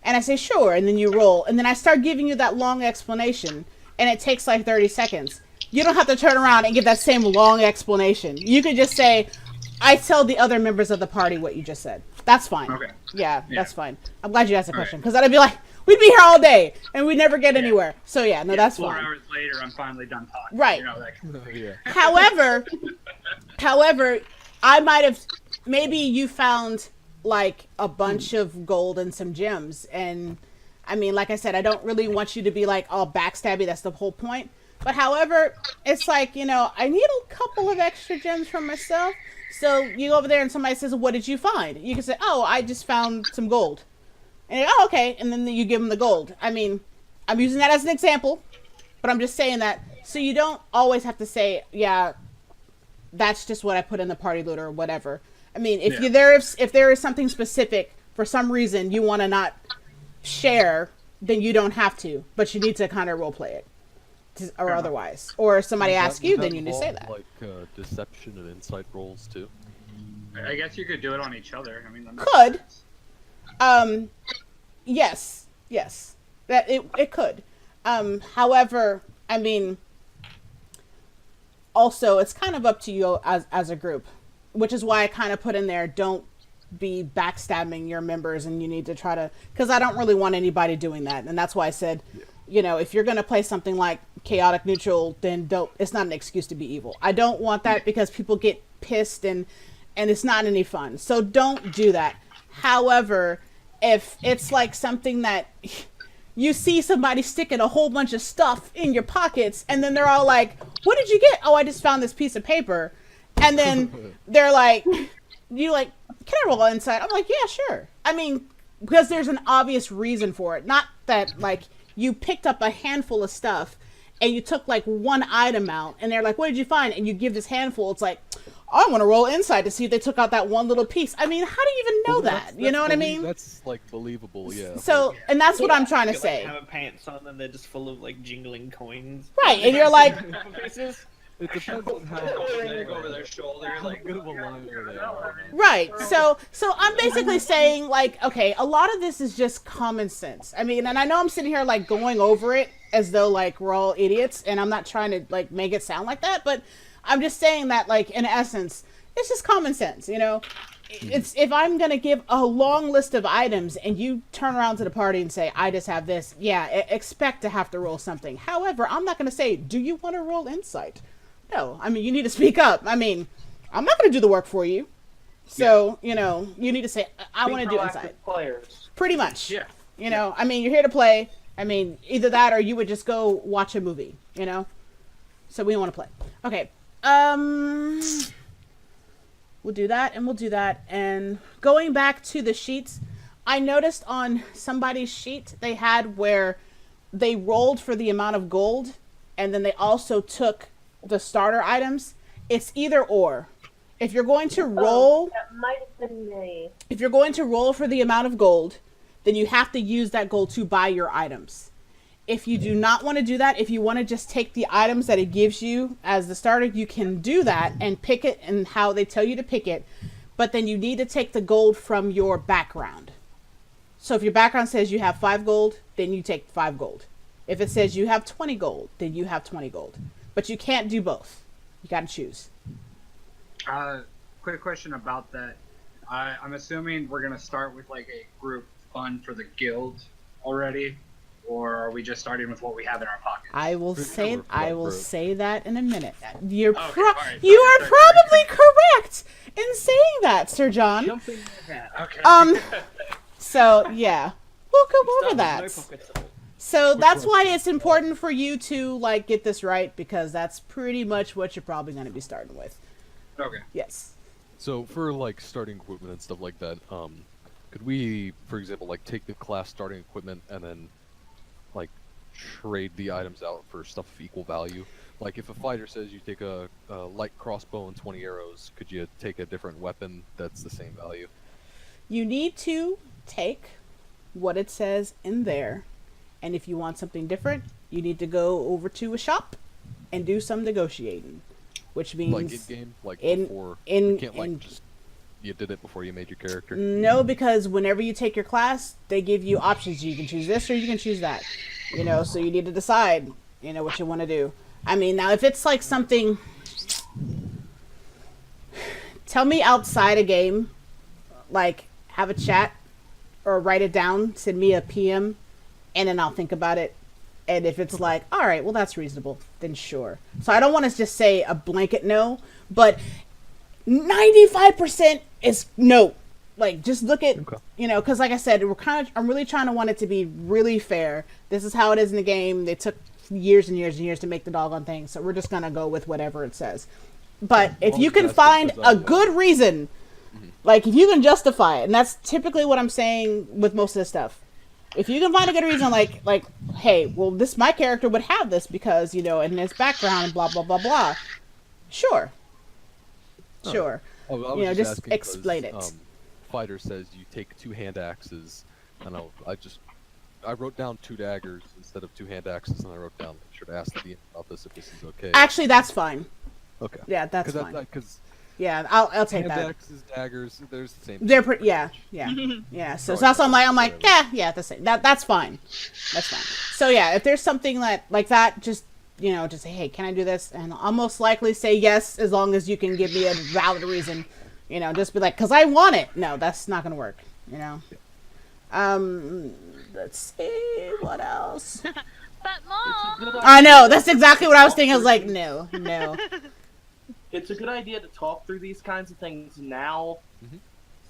And I say, "Sure," and then you roll, and then I start giving you that long explanation, and it takes like 30 seconds. You don't have to turn around and give that same long explanation. You could just say, "I tell the other members of the party what you just said." That's fine. Okay. Yeah, that's fine. I'm glad you asked the question because I'd be like, we'd be here all day and we'd never get anywhere. So yeah, no, that's 4 fine. hours later, I'm finally done talking. Right. You know, that kind of thing. Yeah. However, I might have, maybe you found like a bunch of gold and some gems. And I mean, like I said, I don't really want you to be like all backstabby. That's the whole point. But however, it's like, you know, I need a couple of extra gems for myself. So you go over there and somebody says, what did you find? You can say, oh, I just found some gold. And you're, oh, okay. And then you give them the gold. I mean, I'm using that as an example, but I'm just saying that. So you don't always have to say, yeah, that's just what I put in the party loot or whatever. I mean, if if there is something specific for some reason you want to not share, then you don't have to, but you need to kind of role play it. Or otherwise, or if somebody asks you, then you need to say that. Like deception and insight rolls too. I guess you could do it on each other. I mean, that makes Could. sense. Yes, that it could. However, I mean, also it's kind of up to you as a group, which is why I kind of put in there, don't be backstabbing your members, and you need to try to, because I don't really want anybody doing that, and that's why I said, you know, if you're gonna play something like chaotic neutral, then don't. It's not an excuse to be evil. I don't want that because people get pissed and it's not any fun. So don't do that. However, if it's like something that you see somebody sticking a whole bunch of stuff in your pockets and then they're all like, what did you get? Oh, I just found this piece of paper. And then they're like, you like, can I roll inside? I'm like, yeah, sure. I mean, because there's an obvious reason for it. Not that like you picked up a handful of stuff and you took like one item out and they're like, what did you find? And you give this handful. It's like, I want to roll inside to see if they took out that one little piece. I mean, how do you even know that? You know what I mean? That's like believable, yeah. So, and that's what I'm trying to You, say. Like, have a pants on and they're just full of like jingling coins. Right, and you're like, It depends on how They go over their shoulder, like, good of a liner they are. right. So I'm basically saying like, okay, a lot of this is just common sense. I mean, and I know I'm sitting here like going over it as though like we're all idiots, and I'm not trying to like make it sound like that, but I'm just saying that like in essence, it's just common sense, you know? It's if I'm going to give a long list of items and you turn around to the party and say, I just have this, yeah, expect to have to roll something. However, I'm not going to say, do you want to roll insight? No, I mean, you need to speak up. I mean, I'm not going to do the work for you. So, you know, you need to say, I want to do insight. Players. Pretty much. Yeah. You know, I mean, you're here to play. I mean, either that or you would just go watch a movie, you know? So we don't want to play. Okay. We'll do that and we'll do that. And going back to the sheets, I noticed on somebody's sheet they had where they rolled for the amount of gold and then they also took the starter items. It's either or. If you're going to roll, That might have been me. if you're going to roll for the amount of gold, then you have to use that gold to buy your items. If you do not want to do that, if you want to just take the items that it gives you as the starter, you can do that and pick it and how they tell you to pick it. But then you need to take the gold from your background. So if your background says you have 5 gold, then you take 5 gold. If it says you have 20 gold, then you have 20 gold. But you can't do both. You got to choose. Quick question about that. I'm assuming we're gonna start with like a group fund for the guild already, or are we just starting with what we have in our pockets? I will sure. say that in a minute. You're Okay, alright, you are sorry. probably correct in saying that, Sir John. Jumping ahead. Okay. So yeah, we'll go over Start that. with no pockets at all. So that's one? why it's important for you to like get this right, because that's pretty much what you're probably going to be starting with. Okay. Yes. So for like starting equipment and stuff like that, could we, for example, like take the class starting equipment and then like trade the items out for stuff of equal value? Like if a fighter says you take a light crossbow and 20 arrows, could you take a different weapon that's the same value? You need to take what it says in there, and if you want something different, you need to go over to a shop and do some negotiating, which means Like in game, like in- before. in- you can't like in- just you did it before you made your character. No, because whenever you take your class, they give you options. You can choose this or you can choose that. You know, so you need to decide, you know, what you want to do. I mean, now if it's like something, tell me outside a game, like have a chat or write it down, send me a PM, and then I'll think about it. And if it's like, all right, well, that's reasonable, then sure. So I don't want to just say a blanket no, but 95% is no. Like, just look at, Okay. you know, because like I said, I'm really trying to want it to be really fair. This is how it is in the game. They took years and years and years to make the doggone thing, so we're just going to go with whatever it says. But if long you as can that's find the a design. good reason, like if you can justify it, and that's typically what I'm saying with most of this stuff. If you can find a good reason, like, hey, well, my character would have this because, you know, in his background, blah, blah, blah, blah. Sure. Sure. Oh, I was You know, just asking explain because, it. Fighter says you take 2 hand axes, and I wrote down 2 daggers instead of 2 hand axes, and I wrote down, make sure to ask the DM about this if this is okay. Actually, that's fine. Okay. Yeah, that's fine. Because Yeah, I'll take hand that. axes, daggers, there's the same. They're thing, yeah, pretty much. yeah. So Probably that's why I'm like, whatever. yeah, that's fine. That's fine. So yeah, if there's something like that, just, you know, just say, hey, can I do this? And I'll most likely say yes, as long as you can give me a valid reason. You know, just be like, because I want it. No, that's not going to work, you know. Let's see, what else? But Mom! I know, that's exactly what I was thinking. I was like, no. It's a good idea to talk through these kinds of things now,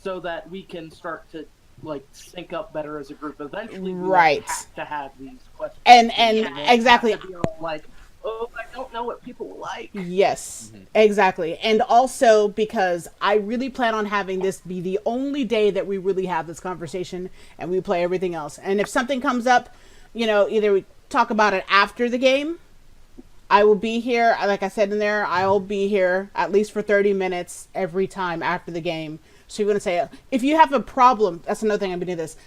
so that we can start to like sync up better as a group. Eventually, we Right. have to have these questions. And We won't exactly. have to be all like, oh, I don't know what people like. Yes, exactly. And also because I really plan on having this be the only day that we really have this conversation and we play everything else. And if something comes up, you know, either we talk about it after the game, I will be here. Like I said in there, I'll be here at least for 30 minutes every time after the game. So you're going to say, if you have a problem, that's another thing I'm going to do this.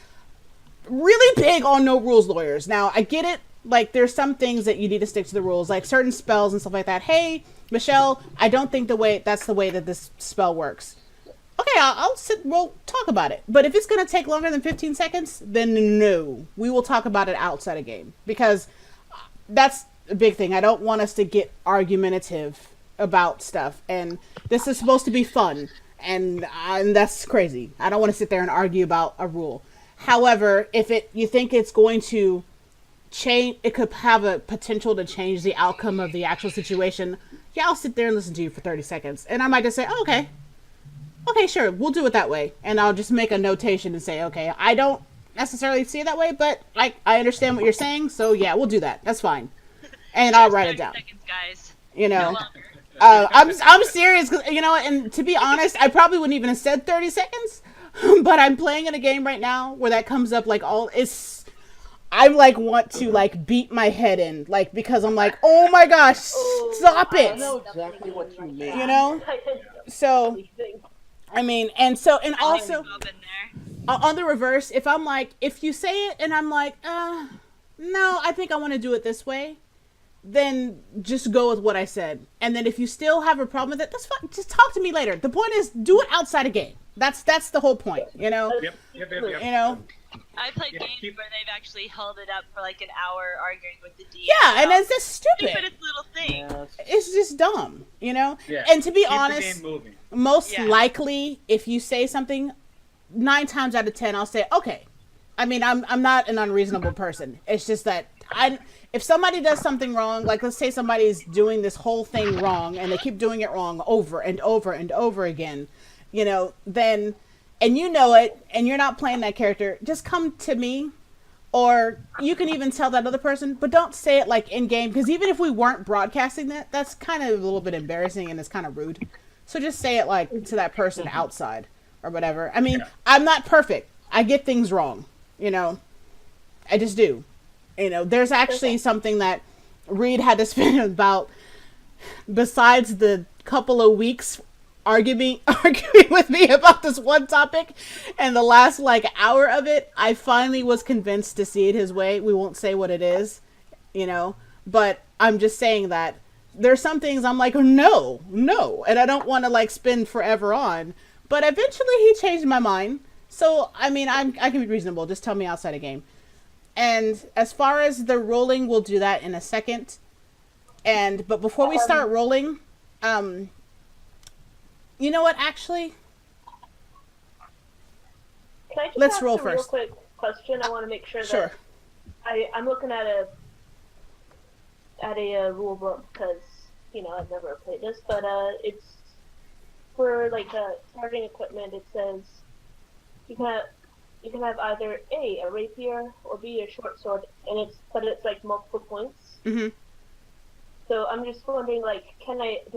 Really big on no rules lawyers. Now, I get it. Like, there's some things that you need to stick to the rules, like certain spells and stuff like that. Hey, Michelle, I don't think that's the way that this spell works. Okay, I'll sit, we'll talk about it. But if it's going to take longer than 15 seconds, then no. We will talk about it outside of game. Because that's a big thing. I don't want us to get argumentative about stuff. And this is supposed to be fun. And that's crazy. I don't want to sit there and argue about a rule. However, if you think it's going to change, it could have a potential to change the outcome of the actual situation, yeah, I'll sit there and listen to you for 30 seconds. And I might just say, oh, okay, sure, we'll do it that way. And I'll just make a notation and say, okay, I don't necessarily see it that way, but I understand what you're saying, so yeah, we'll do that. That's fine. And I'll write it down. Seconds, guys. You No know, longer. I'm serious, 'cause, you know, and to be honest, I probably wouldn't even have said 30 seconds, but I'm playing in a game right now where that comes up like I like want to like beat my head in, like, because I'm like, oh my gosh, stop I it, know exactly what you mean. you know? So, I mean, and also, We've all been there. on the reverse, if you say it and I'm like, no, I think I want to do it this way, then just go with what I said. And then if you still have a problem with it, that's fine. Just talk to me later. The point is, do it outside a game. That's the whole point, you know? Yep. You know? I played Yeah, games keep- where they've actually held it up for like an hour arguing with the DM. Yeah, and it's just stupid. Stupidest little thing. Yes. It's just dumb, you know? Yeah. And to be Keep honest, the game moving. most Yeah. likely, if you say something, 9 times out of 10, I'll say, okay, I mean, I'm not an unreasonable person. It's just that if somebody does something wrong, like let's say somebody's doing this whole thing wrong and they keep doing it wrong over and over and over again, then, and you know it, and you're not playing that character, just come to me, or you can even tell that other person, but don't say it like in game, because even if we weren't broadcasting that, that's kind of a little bit embarrassing and it's kind of rude. So just say it like to that person outside or whatever. I mean, I'm not perfect. I get things wrong. I just do. There's actually something that Reed had to spend about, besides the couple of weeks arguing with me about this one topic, and the last hour of it, I finally was convinced to see it his way. We won't say what it is, but I'm just saying that there's some things I'm like, no, and I don't want to spend forever on, but eventually he changed my mind. So, I mean, I can be reasonable. Just tell me outside a game. And as far as the rolling, we'll do that in a second. But before we start rolling, you know what, actually? Can I just Let's ask roll a real first. quick question? I want to make sure Sure. that I'm looking at a rule book because I've never played this, but it's for starting equipment. It says you can have either A, a rapier, or B, a short sword, and it's multiple points. Mm-hmm. So I'm just wondering, do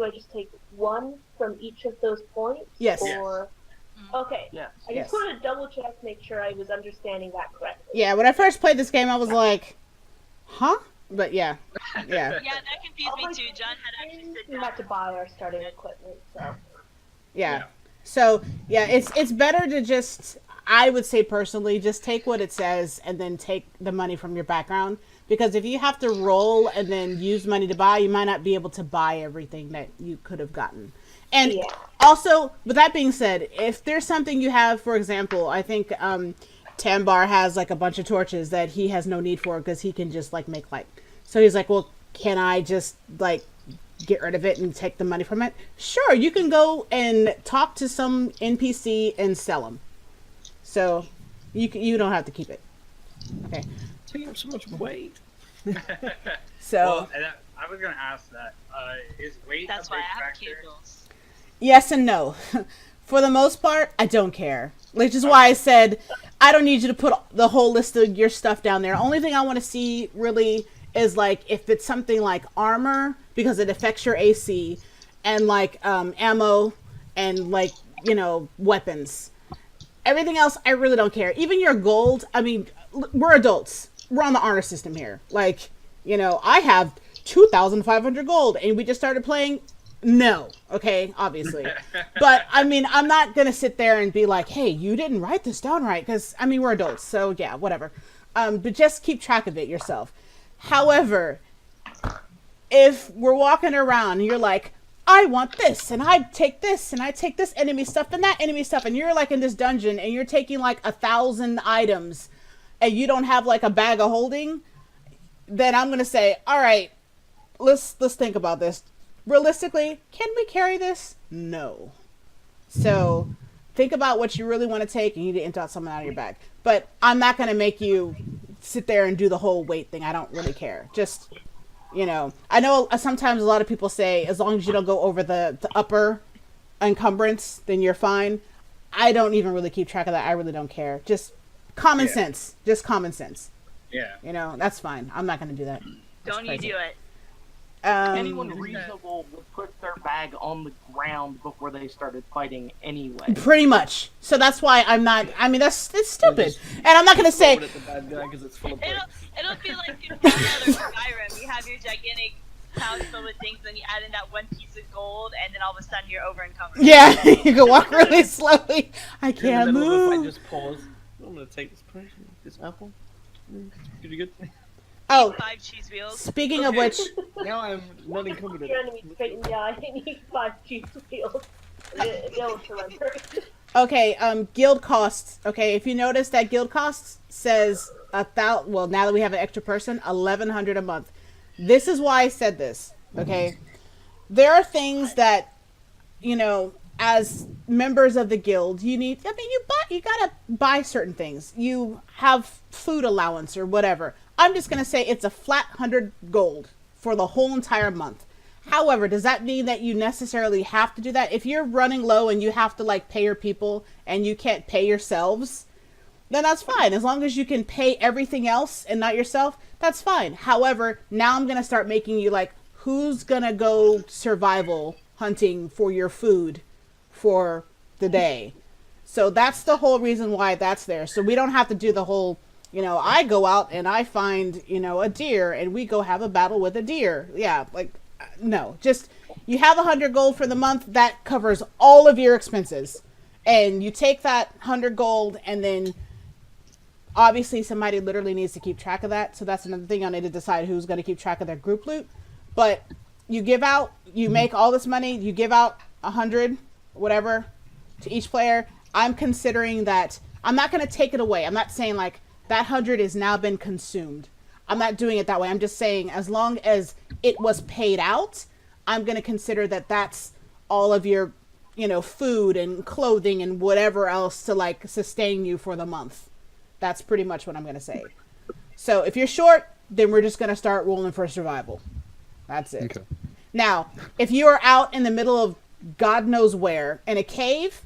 I just take one from each of those points? Yes. Or okay. Yes. I just wanted to double check, make sure I was understanding that correctly. Yeah, when I first played this game, I was like, huh? But yeah. Yeah, that confused me too. John had actually said We had to buy our starting equipment, so. Yeah. So, yeah, it's better to just, I would say personally, just take what it says and then take the money from your background. Because if you have to roll and then use money to buy, you might not be able to buy everything that you could have gotten. And also, with that being said, if there's something you have, for example, I think Tambar has a bunch of torches that he has no need for because he can just make light. So he's like, well, can I just get rid of it and take the money from it? Sure, you can go and talk to some NPC and sell them. So you don't have to keep it. Okay. Taking up so much weight. So Well, and I was gonna ask that. Is weight That's a why big I have factor? cables. yes and no. For the most part, I don't care. Which is why I said I don't need you to put the whole list of your stuff down there. Only thing I want to see really is if it's something like armor, because it affects your AC, and ammo and weapons. Everything else, I really don't care. Even your gold, I mean, we're adults. We're on the honor system here. I have 2,500 gold, and we just started playing. No, okay, obviously. But, I mean, I'm not going to sit there and be like, hey, you didn't write this down right, because, I mean, we're adults, so yeah, whatever. But just keep track of it yourself. However, if we're walking around and you're like, I want this, and I take this, and I take this enemy stuff and that enemy stuff, and you're in this dungeon and you're taking 1,000 items and you don't have a bag of holding, then I'm going to say, all right, let's think about this. Realistically, can we carry this? No. So think about what you really want to take, and you need to empty out something out of your bag. But I'm not going to make you sit there and do the whole weight thing. I don't really care. Just, I know sometimes a lot of people say, as long as you don't go over the upper encumbrance, then you're fine. I don't even really keep track of that. I really don't care. Just common sense. Just common sense. Yeah. That's fine. I'm not going to do that. Don't you do it? Anyone reasonable would put their bag on the ground before they started fighting anyway. Pretty much. So that's why I'm not. I mean, it's stupid. And I'm not going to say. Throw it at the bad guy 'cause it's full of It'll be like in Fallout or Skyrim. You have your gigantic house filled with things, then you add in that one piece of gold, and then all of a sudden you're over encumbered. Yeah, you can walk really slowly. I can't In the middle of a fight, move. just pause. I'm gonna take this person, this apple. Pretty good. Oh, 5 cheese wheels. speaking of which, Now I'm not encumbered. Your enemy straight in the eye, and need 5 cheese wheels. They'll surrender. okay, guild costs. Okay, if you notice that guild costs says 1,000. Well, now that we have an extra person, 1,100 a month. This is why I said this. Okay, there are things that as members of the guild, you gotta buy certain things. You have food allowance or whatever. I'm just gonna say it's a flat 100 gold for the whole entire month. However, does that mean that you necessarily have to do that? If you're running low and you have to like pay your people and you can't pay yourselves, then that's fine. As long as you can pay everything else and not yourself, that's fine. However, now I'm gonna start making you like, who's gonna go survival hunting for your food for the day? So that's the whole reason why that's there. So we don't have to do the whole, I go out and I find, a deer and we go have a battle with a deer. Yeah, like, no, just you have 100 gold for the month. That covers all of your expenses. And you take that 100 gold and then obviously somebody literally needs to keep track of that. So that's another thing. I need to decide who's going to keep track of their group loot. But you make all this money, you give out 100, whatever, to each player. I'm considering that I'm not going to take it away. I'm not saying like that 100 has now been consumed. I'm not doing it that way. I'm just saying as long as it was paid out, I'm going to consider that that's all of your, food and clothing and whatever else to like sustain you for the month. That's pretty much what I'm going to say. So if you're short, then we're just going to start rolling for survival. That's it. Okay. Now, if you are out in the middle of God knows where in a cave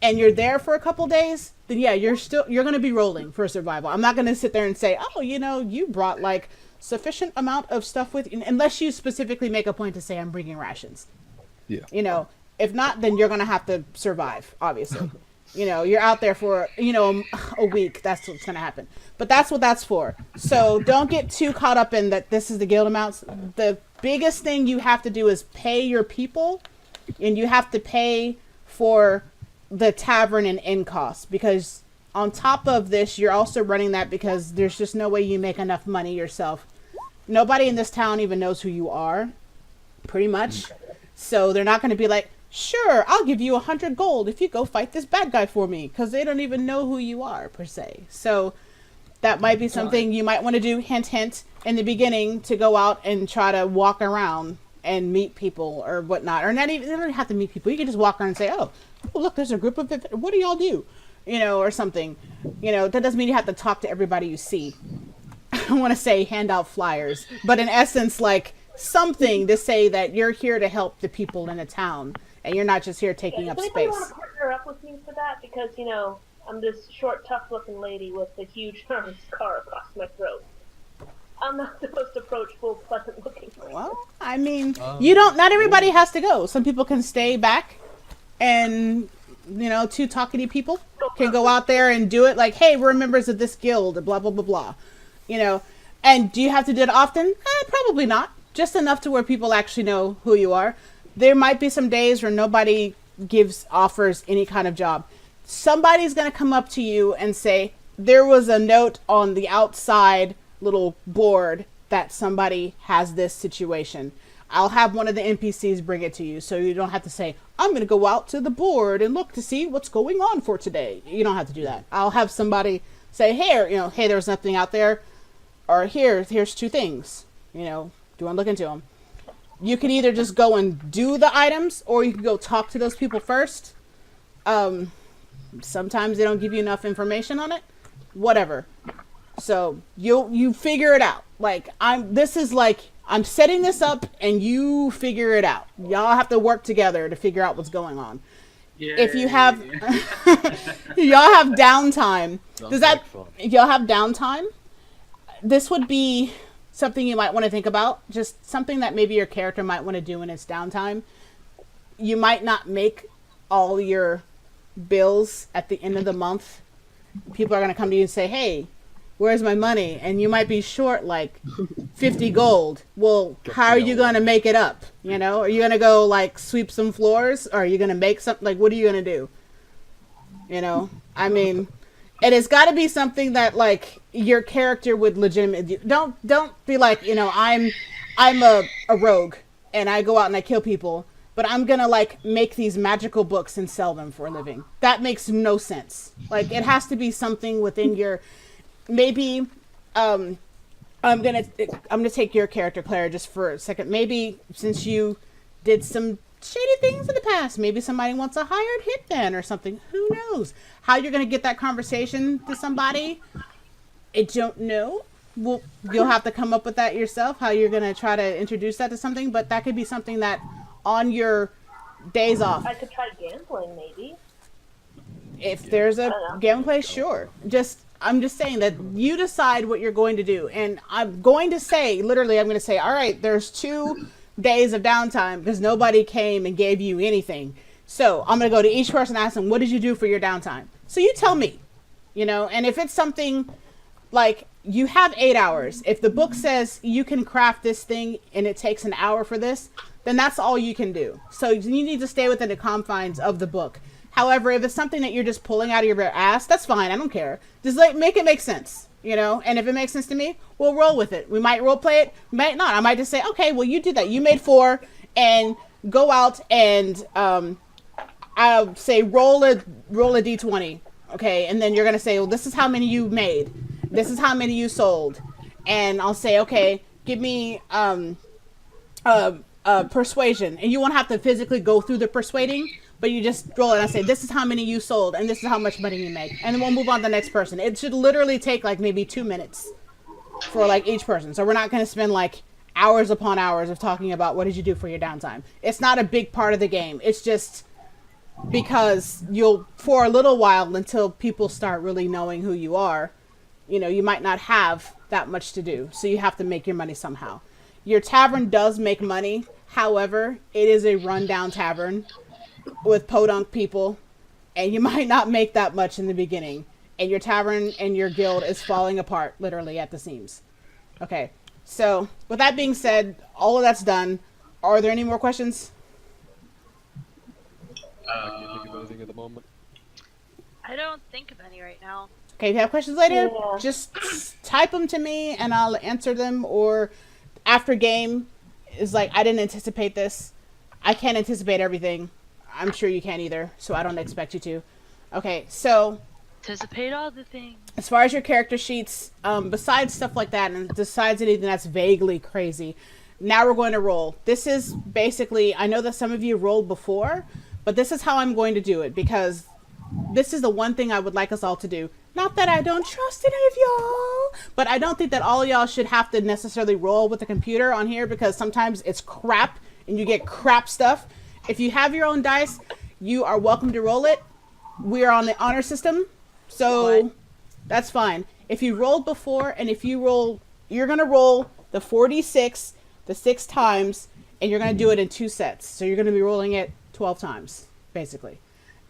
and you're there for a couple days, then yeah, you're going to be rolling for survival. I'm not going to sit there and say, oh, you brought like sufficient amount of stuff with you, unless you specifically make a point to say I'm bringing rations. Yeah. If not, then you're going to have to survive, obviously. You're out there for, a week. That's what's going to happen. But that's what that's for. So don't get too caught up in that this is the guild amounts. The biggest thing you have to do is pay your people, and you have to pay for the tavern and inn costs, because on top of this, you're also running that because there's just no way you make enough money yourself. Nobody in this town even knows who you are, pretty much. So they're not going to be like, sure, I'll give you 100 gold if you go fight this bad guy for me, because they don't even know who you are, per se. So that might be something you might want to do, hint, hint, in the beginning, to go out and try to walk around and meet people or whatnot. Or not even, they don't have to meet people. You can just walk around and say, oh look, there's a group of, what do y'all do? Or something. That doesn't mean you have to talk to everybody you see. I want to say hand out flyers, but in essence, like something to say that you're here to help the people in a town. And you're not just here taking up space. Does anybody want to partner up with me for that? Because, I'm this short, tough-looking lady with a huge scar across my throat. I'm not the most approachable, pleasant-looking person. Well, I mean, not everybody has to go. Some people can stay back and, two talkative people can go out there and do it like, hey, we're members of this guild, blah, blah, blah, blah. And do you have to do it often? Probably not. Just enough to where people actually know who you are. There might be some days where nobody offers any kind of job. Somebody's going to come up to you and say, there was a note on the outside little board that somebody has this situation. I'll have one of the NPCs bring it to you, so you don't have to say, I'm going to go out to the board and look to see what's going on for today. You don't have to do that. I'll have somebody say, hey, there's nothing out there, or here's two things. Do you want to look into them? You can either just go and do the items, or you can go talk to those people first. Sometimes they don't give you enough information on it. Whatever. So you figure it out. Like I'm setting this up, and you figure it out. Y'all have to work together to figure out what's going on. Yeah. If you have, y'all have downtime. Y'all have downtime? This would be something you might want to think about. Just something that maybe your character might want to do in its downtime. You might not make all your bills at the end of the month. People are going to come to you and say, hey, where's my money? And you might be short like 50 gold. Well, how are you going to make it up? Are you going to go like sweep some floors? Or are you going to make something? Like, what are you going to do? I mean, it has got to be something that like your character would legitimately do. Don't be like, I'm a rogue and I go out and I kill people, but I'm going to like make these magical books and sell them for a living. That makes no sense. Like it has to be something within your, maybe, I'm going to take your character, Claire, just for a second. Maybe since you did some shady things in the past. Maybe somebody wants a hired hitman or something. Who knows? How you're going to get that conversation to somebody, I don't know. Well, you'll have to come up with that yourself, how you're going to try to introduce that to something. But that could be something that on your days off. I could try gambling, maybe. If there's a gambling place, sure. I'm just saying that you decide what you're going to do. And I'm going to say, literally, I'm going to say, all right, there's 2 days of downtime because nobody came and gave you anything. So I'm going to go to each person and ask them, what did you do for your downtime? So you tell me, and if it's something like you have 8 hours, if the book says you can craft this thing and it takes an hour for this, then that's all you can do. So you need to stay within the confines of the book. However, if it's something that you're just pulling out of your ass, that's fine. I don't care. Just make it make sense, And if it makes sense to me, we'll roll with it. We might role play it, might not. I might just say, okay, well, you did that. You made 4, and go out and I'll say roll a d20, okay? And then you're gonna say, well, this is how many you made. This is how many you sold, and I'll say, okay, give me persuasion, and you won't have to physically go through the persuading. But you just roll it and I say, this is how many you sold, and this is how much money you make. And then we'll move on to the next person. It should literally take, maybe 2 minutes for, each person. So we're not going to spend, hours upon hours of talking about what did you do for your downtime. It's not a big part of the game. It's just because for a little while, until people start really knowing who you are, you might not have that much to do. So you have to make your money somehow. Your tavern does make money. However, it is a rundown tavern with podunk people, and you might not make that much in the beginning, and your tavern and your guild is falling apart literally at the seams. Okay, so with that being said, all of that's done. Are there any more questions? I can't think of anything at the moment. I don't think of any right now. Okay, if you have questions later, Yeah. just type them to me and I'll answer them, or after game is I didn't anticipate this. I can't anticipate everything. I'm sure you can't either, so I don't expect you to. Okay, so Anticipate all the things. as far as your character sheets, besides stuff like that, and besides anything that's vaguely crazy, now we're going to roll. This is basically, I know that some of you rolled before, but this is how I'm going to do it, because this is the one thing I would like us all to do. Not that I don't trust any of y'all, but I don't think that all of y'all should have to necessarily roll with the computer on here, because sometimes it's crap, and you get crap stuff. If you have your own dice, you are welcome to roll it. We are on the honor system, so that's fine. If you rolled before, and if you roll, you're going to roll the 4d6, the 6 times, and you're going to do it in 2 sets. So you're going to be rolling it 12 times, basically.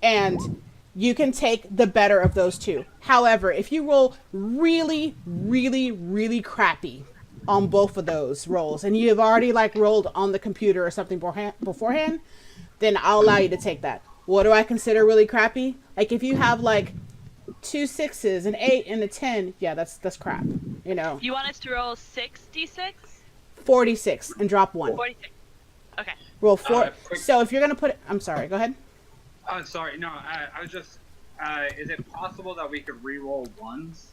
And you can take the better of those 2. However, if you roll really, really, really crappy on both of those rolls, and you have already rolled on the computer or something beforehand, then I'll allow you to take that. What do I consider really crappy? If you have 2 6s, an 8, and a 10, yeah, that's crap. You want us to roll 6d6? 46 and drop 1. 46. Okay. Roll 4. Quick- So if you're gonna put it, I'm sorry. Go ahead. Oh, sorry. No, I was just. Is it possible that we could re-roll ones?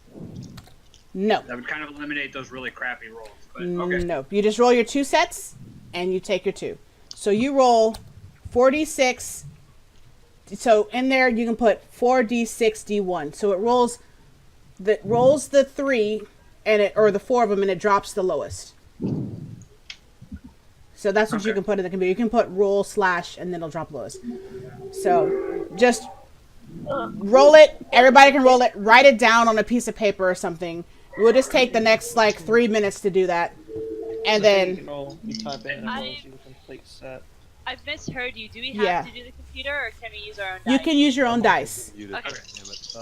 No. That would kind of eliminate those really crappy rolls. But okay. No. You just roll your 2 sets, and you take your 2. So you roll 4d6. So in there you can put 4d6 d1. So it rolls the 3 or the 4 of them, and it drops the lowest. So that's what you can put in the computer. You can put roll / and then it'll drop lowest. So just roll it. Everybody can roll it. Write it down on a piece of paper or something. We'll just take the next 3 minutes to do that, and then You type in and it rolls you the complete set. I've misheard you. Do we have to do the computer, or can we use our own dice? you can use your own dice. You did. Okay. Damn it.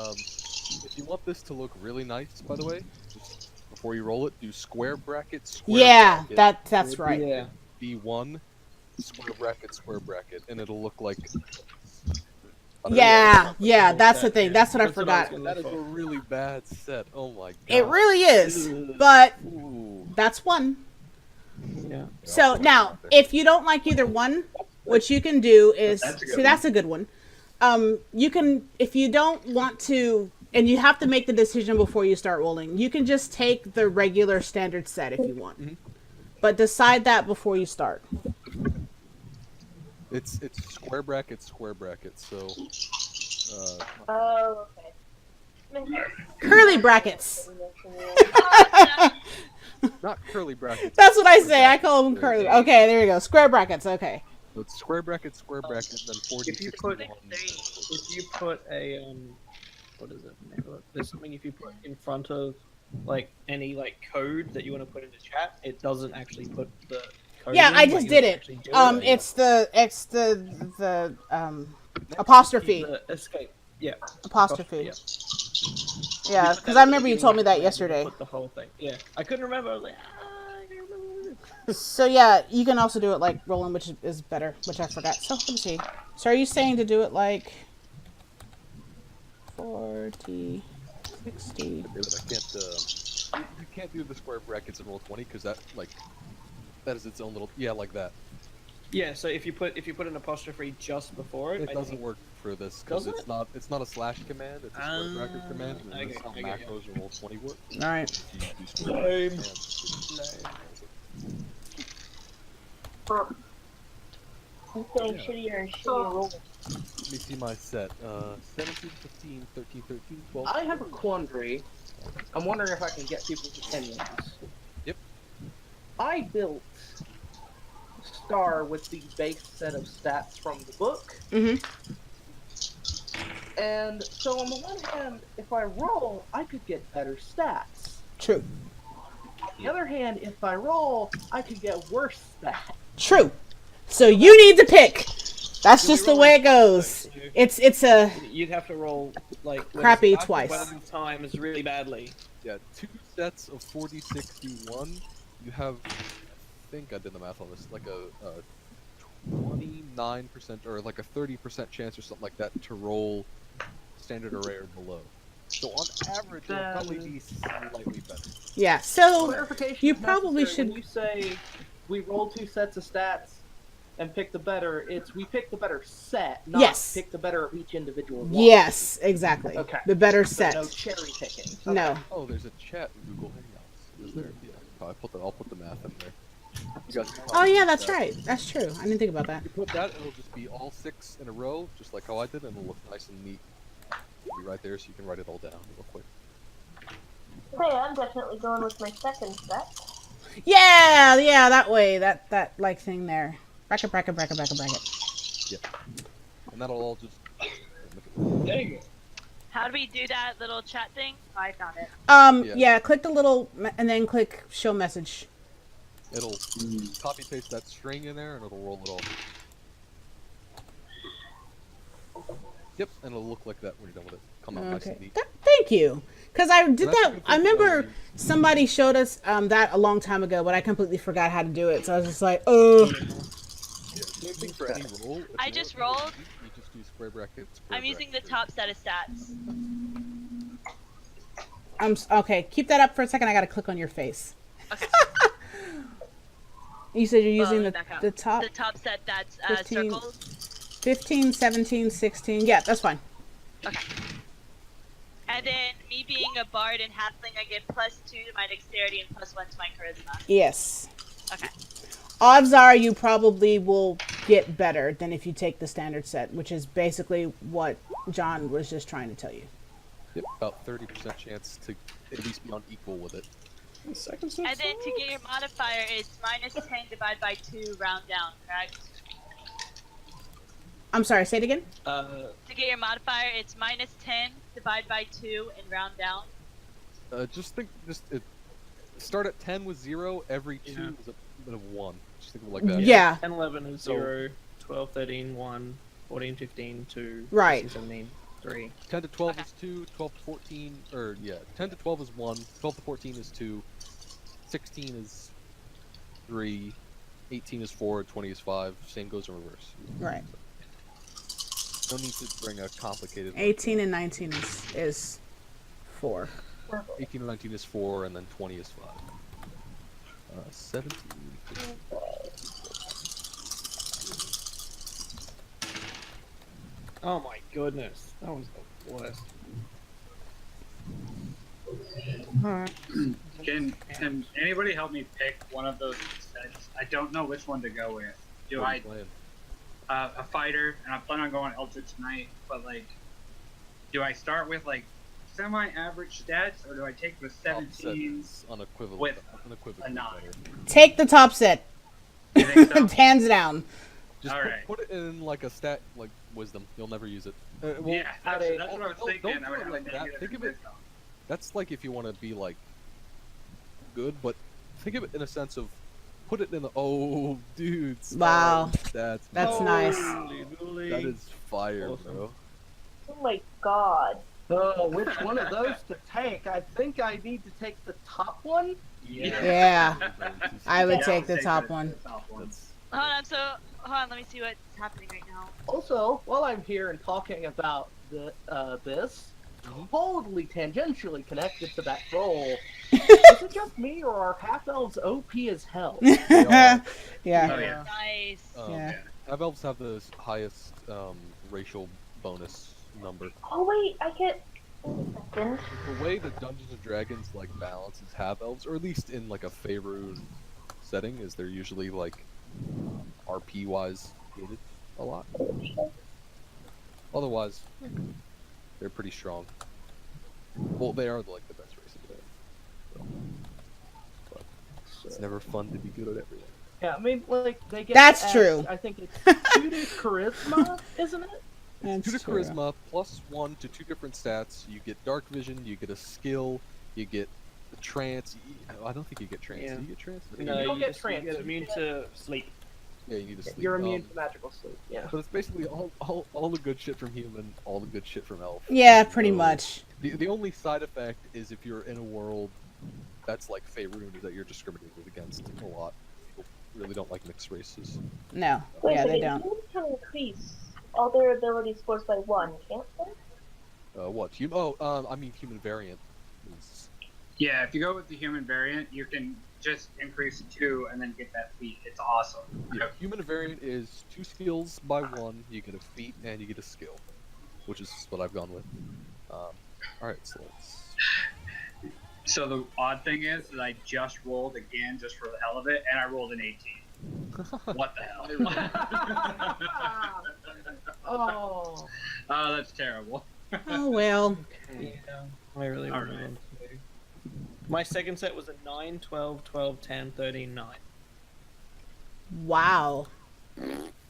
If you want this to look really nice, by the way, just before you roll it, do square bracket, square Yeah, bracket, that's right. Yeah. B1, square bracket, and it'll look like. Yeah, that's the thing. That's what I That's what forgot. I was That is a really bad set. Oh my god. It really is, but Ooh. that's one. Yeah. So now, if you don't like either one, what you can do is that's a good one. You can, if you don't want to, and you have to make the decision before you start rolling. You can just take the regular standard set if you want, but decide that before you start. It's square brackets, so Oh, okay. Curly brackets. not curly brackets. That's what I square say. I brackets. call them There you curly. go. Okay, there you go. Square brackets. Okay. So it's square bracket, then 40, If you 61. put if you put a what is it? There's something if you put in front of like any like code that you want to put in the chat, it doesn't actually put the code Yeah, in, I like, just it did doesn't it. actually do it. It's the apostrophe. The escape. Yeah. Apostrophe. Yeah. Yeah, You put because that I at the remember you beginning told me of that the command, you yesterday. Put the whole thing. Yeah. I couldn't remember. I was like, I can't remember. So yeah, you can also do it like rolling, which is better, which I forgot. So let me see. So are you saying to do it like 40, 60? David, I can't. You can't do the square brackets in Roll20 because that is its own little like that. Yeah. So if you put an apostrophe just before it, It I doesn't think- work for this because Does it's not a slash command. It's a square bracket command, and okay, that's how I get you. macros in Roll20 work. All right. If you do square bracket commands, I'm saying shittier and shittier rolls. let me see my set. 17, 15, 13, 13, 12. I have a quandary. I'm wondering if I can get people's opinions. Yep. I built Star with the base set of stats from the book. Mm-hmm. And so on the one hand, if I roll, I could get better stats. True. On the other hand, if I roll, I could get worse stats. True. So you need to pick. That's just the way it goes. It's a You'd have to roll like when Crappy it's after twice. 12 times really badly. Yeah, 2 sets of 40, 61. You have, I think I did the math on this, like a 29% or like a 30% chance or something like that to roll standard array or below. So on average, it'll probably be slightly better. yeah. So Clarification you is probably necessary. should. When you say we roll 2 sets of stats and pick the better, it's we pick the better set, not Yes. pick the better of each individual one. Yes, exactly. Okay. The better So set. no cherry picking. Okay. No. Oh, there's a chat in Google Hangouts. Is there? Yeah. I'll put the math in there. You guys can Oh probably yeah, use that's that. right. That's true. I didn't think about that. You put that, it'll just be all 6 in a row, just like how I did, and it'll look nice and neat. It'll be right there, so you can write it all down real quick. Okay, I'm definitely going with my second set. Yeah, yeah, that way, that like thing there. Bracket. Yep. And that'll all just. There you go. How do we do that little chat thing? Oh, I found it. Yeah. Yeah, click the little, and then click show message. It'll copy paste that string in there, and it'll roll it all. Yep, and it'll look like that when you're done with it. Come out nice and Okay. neat. Thank you. Because I did That's that. a good I thing to remember know. somebody showed us that a long time ago, but I completely forgot how to do it. So I was just like, Yeah, same thing for any roll. If I you just know what rolled. You just do square brackets. Square I'm using the bracket. top set of stats. okay. Keep that up for a second. I got to click on your face. Okay. You said you're using Well, the back up. the top The top set that's 15. circles. 15, 17, 16. Yeah, that's fine. Okay. And then me being a bard and halfling, I get +2 to my dexterity and +1 to my charisma. Yes. Okay. Odds are you probably will get better than if you take the standard set, which is basically what John was just trying to tell you. Yep, about 30% chance to at least be on equal with it. The second set. And then to get your modifier, it's -10 divided by 2, round down, correct? I'm sorry, say it again? To get your modifier, it's -10 divided by 2 and round down. Start at 10 with 0, every 2 Yeah. is a bit of 1. Just think of it like that. Yeah. 10, 11 is So- 0, 12, 13, 1, 14, 15, 2, Right. 16, 17, 3. 10 to 12 is 2, 12 to 14, 10 to 12 is 1, 12 to 14 is 2, 16 is 3, 18 is 4, 20 is 5, same goes in reverse. Right. No need to bring a complicated 18 and 19 is 4. 18 and 19 is 4, and then 20 is 5. 17. Oh my goodness, that was the worst. Can anybody help me pick one of those sets? I don't know which one to go with. Do What are I you playing? a fighter, and I plan on going Eldritch tonight. But like, do I start with like semi-average stats, or do I take the 17 unequivocal with unequivocally a 9? better. Take the top set. You think so? Hands down. Just Alright. put it in like a stat like wisdom. You'll never use it. Yeah, that's what I was don't thinking. do I would it have like a that. negative Think of in it- wisdom. That's like if you want to be like good, but think of it in a sense of put it in the dude. Wow. That's Nice. Holy moly. That is fire, Awesome. bro. Oh my god. Oh, which one of those to take? I think I need to take the top one. Yeah. I would Yeah, take I'll the top the one. top one. That's Hold on, let me see what's happening right now. Also, while I'm here and talking about this, totally tangentially connected to that role, is it just me or are half elves OP as hell? Yeah. Oh yeah. Nice. Yeah. Half elves have the highest racial bonus number. Oh wait, I get. Wait a second. The way that Dungeons and Dragons like balances half elves, or at least in like a Faerun setting, is they're usually like RP wise gated a lot. Otherwise, they're pretty strong. Well, they are like the best race in the game. So. But it's never fun to be good at everything. Yeah, I mean, like, they get. That's true. I think it's 2 to charisma, isn't it? That's 2 to true. charisma plus 1 to 2 different stats. You get dark vision, you get a skill, you get the trance. I don't think you get trance. Yeah. Do you get trance? No, You don't get just trance. get immune to sleep. Yeah, you need to sleep. You're immune to magical sleep. Yeah. But it's basically all the good shit from human, all the good shit from elf. Yeah, pretty So, much. The only side effect is if you're in a world that's like Faerun, is that you're discriminated against a lot. People really don't like mixed races. No. Wait Yeah, a they second, don't. humans can increase all their ability scores by 1, can't they? What? I mean human variant. Is... Yeah, if you go with the human variant, you can just increase 2 and then get that feat. It's awesome. Yeah, human variant is 2 skills by 1. You get a feat and you get a skill, which is what I've gone with. Alright, so let's... So the odd thing is that I just rolled again just for the hell of it, and I rolled an 18. What the hell? Oh. Oh, that's terrible. Oh well. Yeah, I really All wanted right. one too. My second set was a 9, 12, 12, 10, 13, 9. Wow.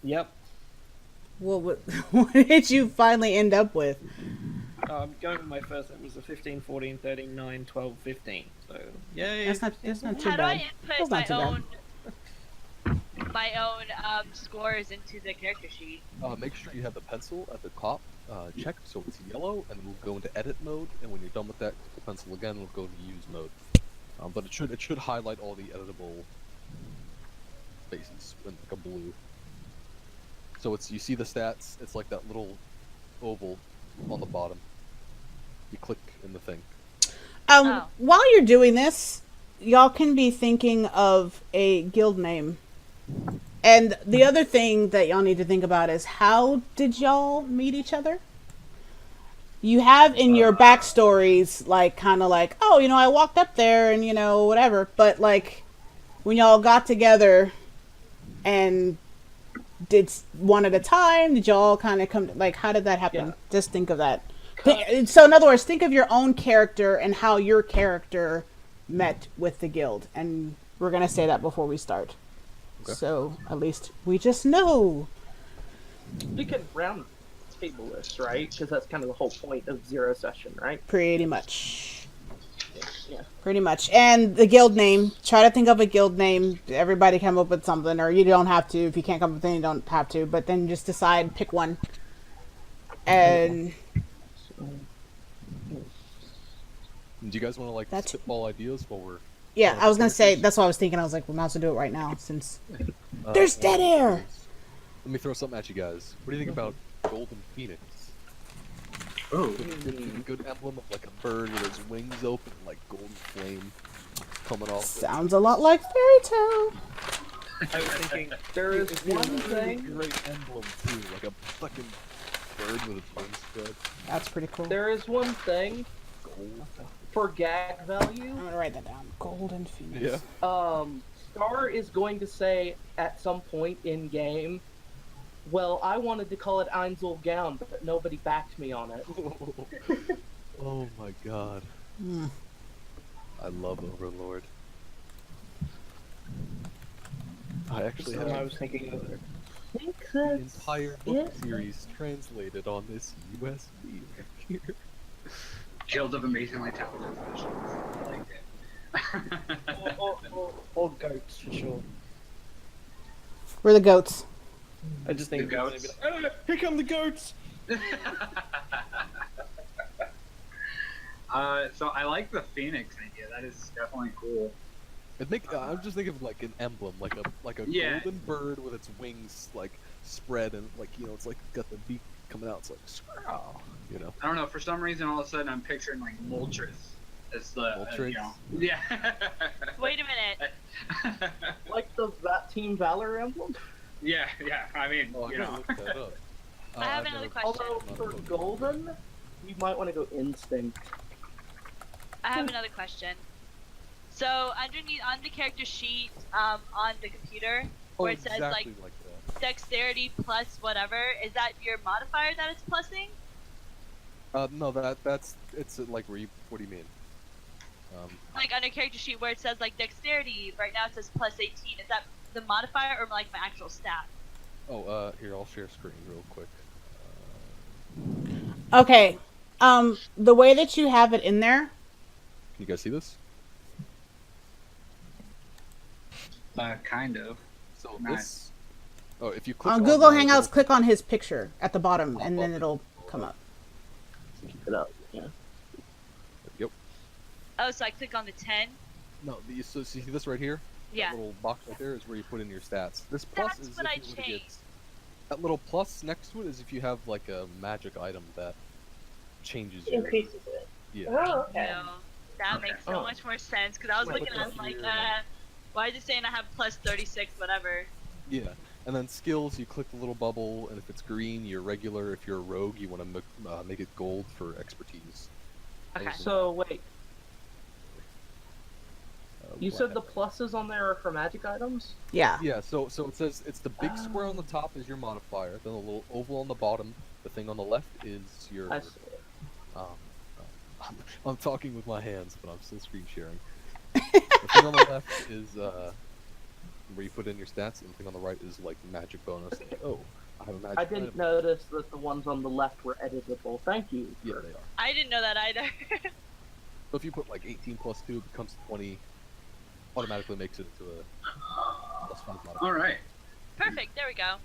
Yep. What did you finally end up with? Going with my first set was a 15, 14, 13, 9, 12, 15. So, yay. That's not too How do I bad. input That's not too bad. my own scores into the character sheet? Make sure you have the pencil at the top checked so it's yellow, and we'll go into edit mode. And when you're done with that, click the pencil again. We'll go to use mode. But it should highlight all the editable spaces in like a blue. So you see the stats. It's like that little oval on the bottom. You click in the thing. Oh. While you're doing this, y'all can be thinking of a guild name. And the other thing that y'all need to think about is, how did y'all meet each other? You have in your backstories, like, kind of like, oh, I walked up there and, whatever. But, like, when y'all got together and did one at a time, did y'all kind of come, like, how did that happen? Yeah. Just think of that. So, in other words, think of your own character and how your character met with the guild. And we're going to say that before we start. Okay. So, at least we just know. We can round table this, right? Because that's kind of the whole point of zero session, right? Pretty much. Yeah. Pretty much. And the guild name. Try to think of a guild name. Everybody come up with something. Or you don't have to. If you can't come up with anything, you don't have to. But then just decide, pick one. And... Do you guys want to like That's- spitball ideas while we're... yeah, I was going to say, that's what I was thinking. I was like, we might as well do it right now, since... There's dead air! Let me throw something at you guys. What do you think about Golden Phoenix? Oh. Good emblem of like a bird with its wings open, like golden flame coming off. Sounds a lot like Fairy Tale. I was thinking, There is It'd be a one really thing. great emblem too, like a fucking bird with its wings spread. That's pretty cool. There is one thing Gold. for gag value. I'm going to write that down. Golden Phoenix. Yeah. Star is going to say at some point in game, Well, I wanted to call it Einzel Gown, but nobody backed me on it. Oh my god. Mm. I love Overlord. I actually Something I have was thinking of. I think the that's entire book it. series translated on this USB right here. Guild of Amazingly Talented Professionals. I liked it. Or goats for sure. We're the goats. I just think The people are gonna goats. be like, oh, here come the goats. So I like the Phoenix idea. That is definitely cool. I'm just thinking of like an emblem, like a Yeah. golden bird with its wings like spread and like it's like got the beak coming out. It's like squirrel, I don't know. For some reason, all of a sudden, I'm picturing like Moltres as the Moltres? yeah. Wait a minute. Like the Team Valor emblem. yeah. I mean, Oh, I gotta look that up. I have I've another never- question. Although for golden, you might want to go instinct. I have another question. So underneath on the character sheet, on the computer, Oh, where it says exactly like that. dexterity plus whatever, is that your modifier that it's plussing? No, it's like where you. What do you mean? Like on a character sheet where it says like dexterity, right now it says plus 18. Is that the modifier or like my actual stat? Here I'll share screen real quick. Okay. The way that you have it in there. Can you guys see this? Kind of. So Nice. this. Oh, if you click On on Google my Hangouts, little- click on his picture at the bottom, Pop and then up. it'll come up. Keep it up. Yeah. Yep. Oh, so I click on the 10. No, so see this right here? Yeah. That little box right there is where you put in your stats. This plus That's is what if I you were to get. changed. That little plus next to it is if you have like a magic item that changes your. Increases it. Yeah. Oh, okay. No, that Okay. makes so Oh. much more sense because I was Like, looking look at it up like, here. why is it saying I have plus 36, whatever? Yeah. And then skills, you click the little bubble, and if it's green, you're regular. If you're a rogue, you want to make it gold for expertise. Okay. So wait, you Black. said the pluses on there are for magic items? Yeah. Yeah, so it says it's the big square on the top is your modifier, then the little oval on the bottom, the thing on the left is your. I see. Um, I'm talking with my hands, but I'm still screen sharing. The thing on the left is where you put in your stats, and the thing on the right is like magic bonus. Like, oh, I have a magic. I didn't item. notice that the ones on the left were editable. Thank you. Yeah, they are. I didn't know that either. So if you put like 18 plus 2, it becomes 20. Automatically makes it into a plus 5 modifier. All right. Perfect, there we go.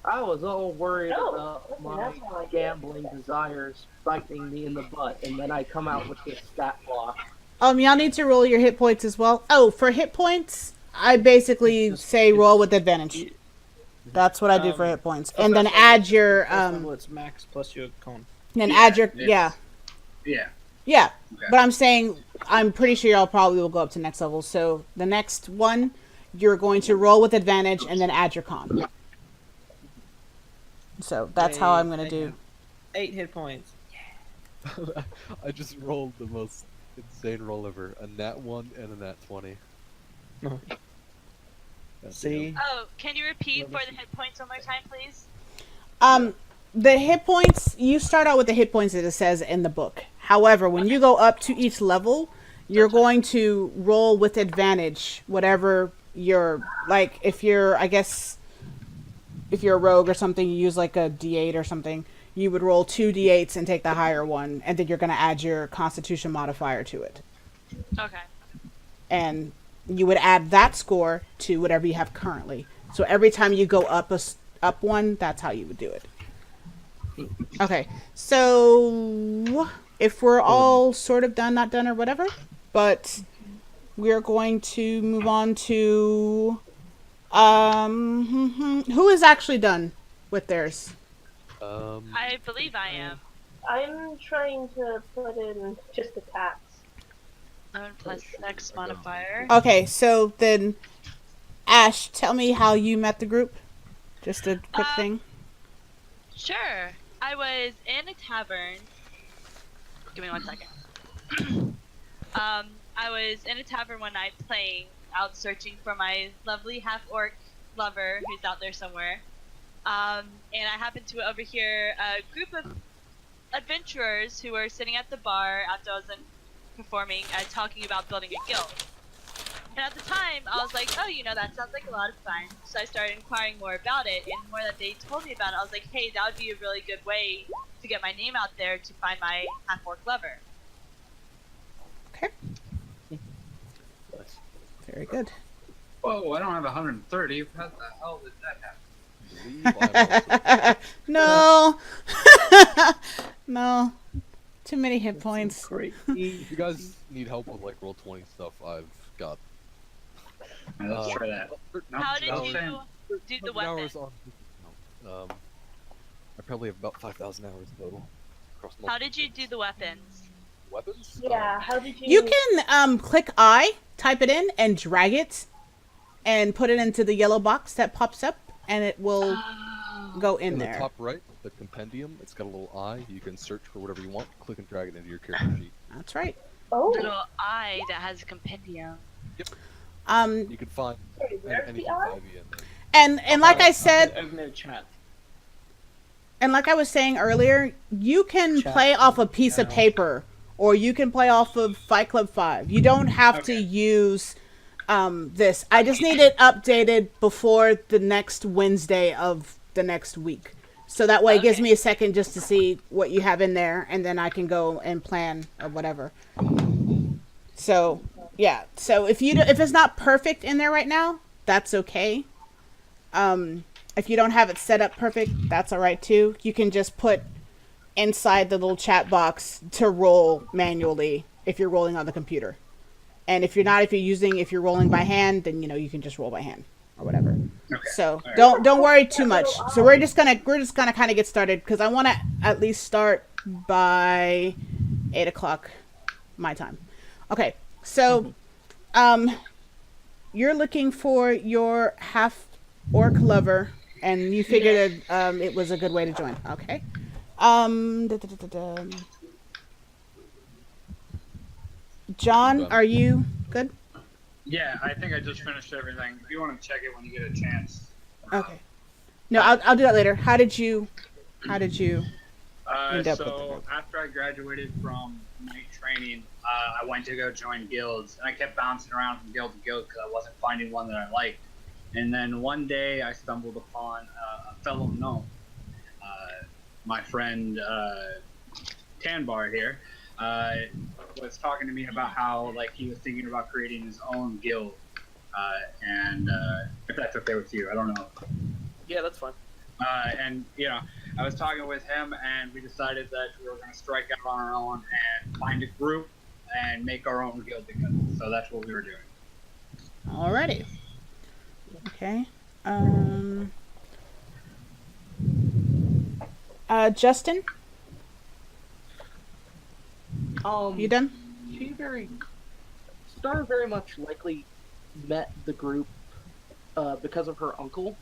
I was all worried Oh, about okay, my that's how I get it. gambling desires biting me in the butt, and then I come out with this stat block. Y'all need to roll your hit points as well. Oh, for hit points, I basically Just- say roll it's- with advantage. That's what I do for Um, hit points, and then add your It's max plus your con. then Yeah, add your it's- Yeah. yeah. Okay. But I'm saying I'm pretty sure y'all probably will go up to next level. So the next one, you're going to roll with advantage and then add your con. So that's how I'm gonna do. 8 hit points. I just rolled the most insane roll ever. A nat 1 and a nat 20. No. That's See? Oh, can you repeat for the hit points one more time, please? The hit points, you start out with the hit points that it says in the book. However, when you go up to each level, you're going to roll with advantage whatever you're like. If you're, I guess, if you're a rogue or something, you use like a D8 or something. You would roll 2 D8s and take the higher one, and then you're going to add your Constitution modifier to it. Okay. And you would add that score to whatever you have currently. So every time you go up up one, that's how you would do it. Okay, so if we're all sort of done, not done, or whatever, but we're going to move on to who is actually done with theirs? I believe I am. I'm trying to put in just attacks. 11 plus X modifier. Okay, so then Ash, tell me how you met the group. Just a quick thing. Sure. I was in a tavern. Give me 1 second. I was in a tavern one night playing, out searching for my lovely half-orc lover who's out there somewhere. And I happened to overhear a group of adventurers who were sitting at the bar after I was done performing, talking about building a guild. And at the time, I was like, oh, that sounds like a lot of fun. So I started inquiring more about it, and the more that they told me about it, I was like, hey, that would be a really good way to get my name out there to find my half-orc lover. Okay. Very good. Whoa, I don't have 130. How the hell did that happen? No. No. Too many hit points. Great. If you guys need help with like roll 20 stuff, I've got. Let's try that. How did you do the weapon? Hours on, I probably have about 5,000 hours total. Across How did you do the weapons? weapons? Yeah, how did you... You can click I, type it in, and drag it, and put it into the yellow box that pops up, and it will go in the there. top right, the compendium, it's got a little eye. You can search for whatever you want, click and drag it into your character sheet. That's right. Oh, Little eye that has a compendium. You can find sorry, where's anything the eye? heavy in there. And like I said, Open the chat. and like I was saying earlier, you can Chat. play off a piece of Channel. paper, or you can play off of Fight Club 5. You don't have to use this. I just need it updated before the next Wednesday of the next week. So that way it gives me a second just to see what you have in there, and then I can go and plan or whatever. So, yeah. So if it's not perfect in there right now, that's okay. If you don't have it set up perfect, that's all right too. You can just put inside the little chat box to roll manually if you're rolling on the computer. And if you're not, if you're rolling by hand, then you can just roll by hand or whatever. Okay. So All right. don't worry too much. So we're just gonna kind of get started because I want to at least start by 8 o'clock my time. Okay. So, you're looking for your half orc lover, and you figured it was a good way to join. Okay. John, are you good? Yeah, I think I just finished everything. If you want to check it when you get a chance. Okay. No, I'll do that later. How did you end up with So after I graduated from night training, I went to go join guilds, and I kept bouncing around from guild to guild because I wasn't finding one that I liked. And then one day I stumbled upon a fellow gnome, my friend Tanbar here, was talking to me about how he was thinking about creating his own guild, and if that's okay with you, I don't know. Yeah, that's fine. And I was talking with him, and we decided that we were going to strike out on our own and find a group and make our own guild together. So that's what we were doing. Alrighty. Okay. Justin, you done? Star very much likely met the group because of her uncle.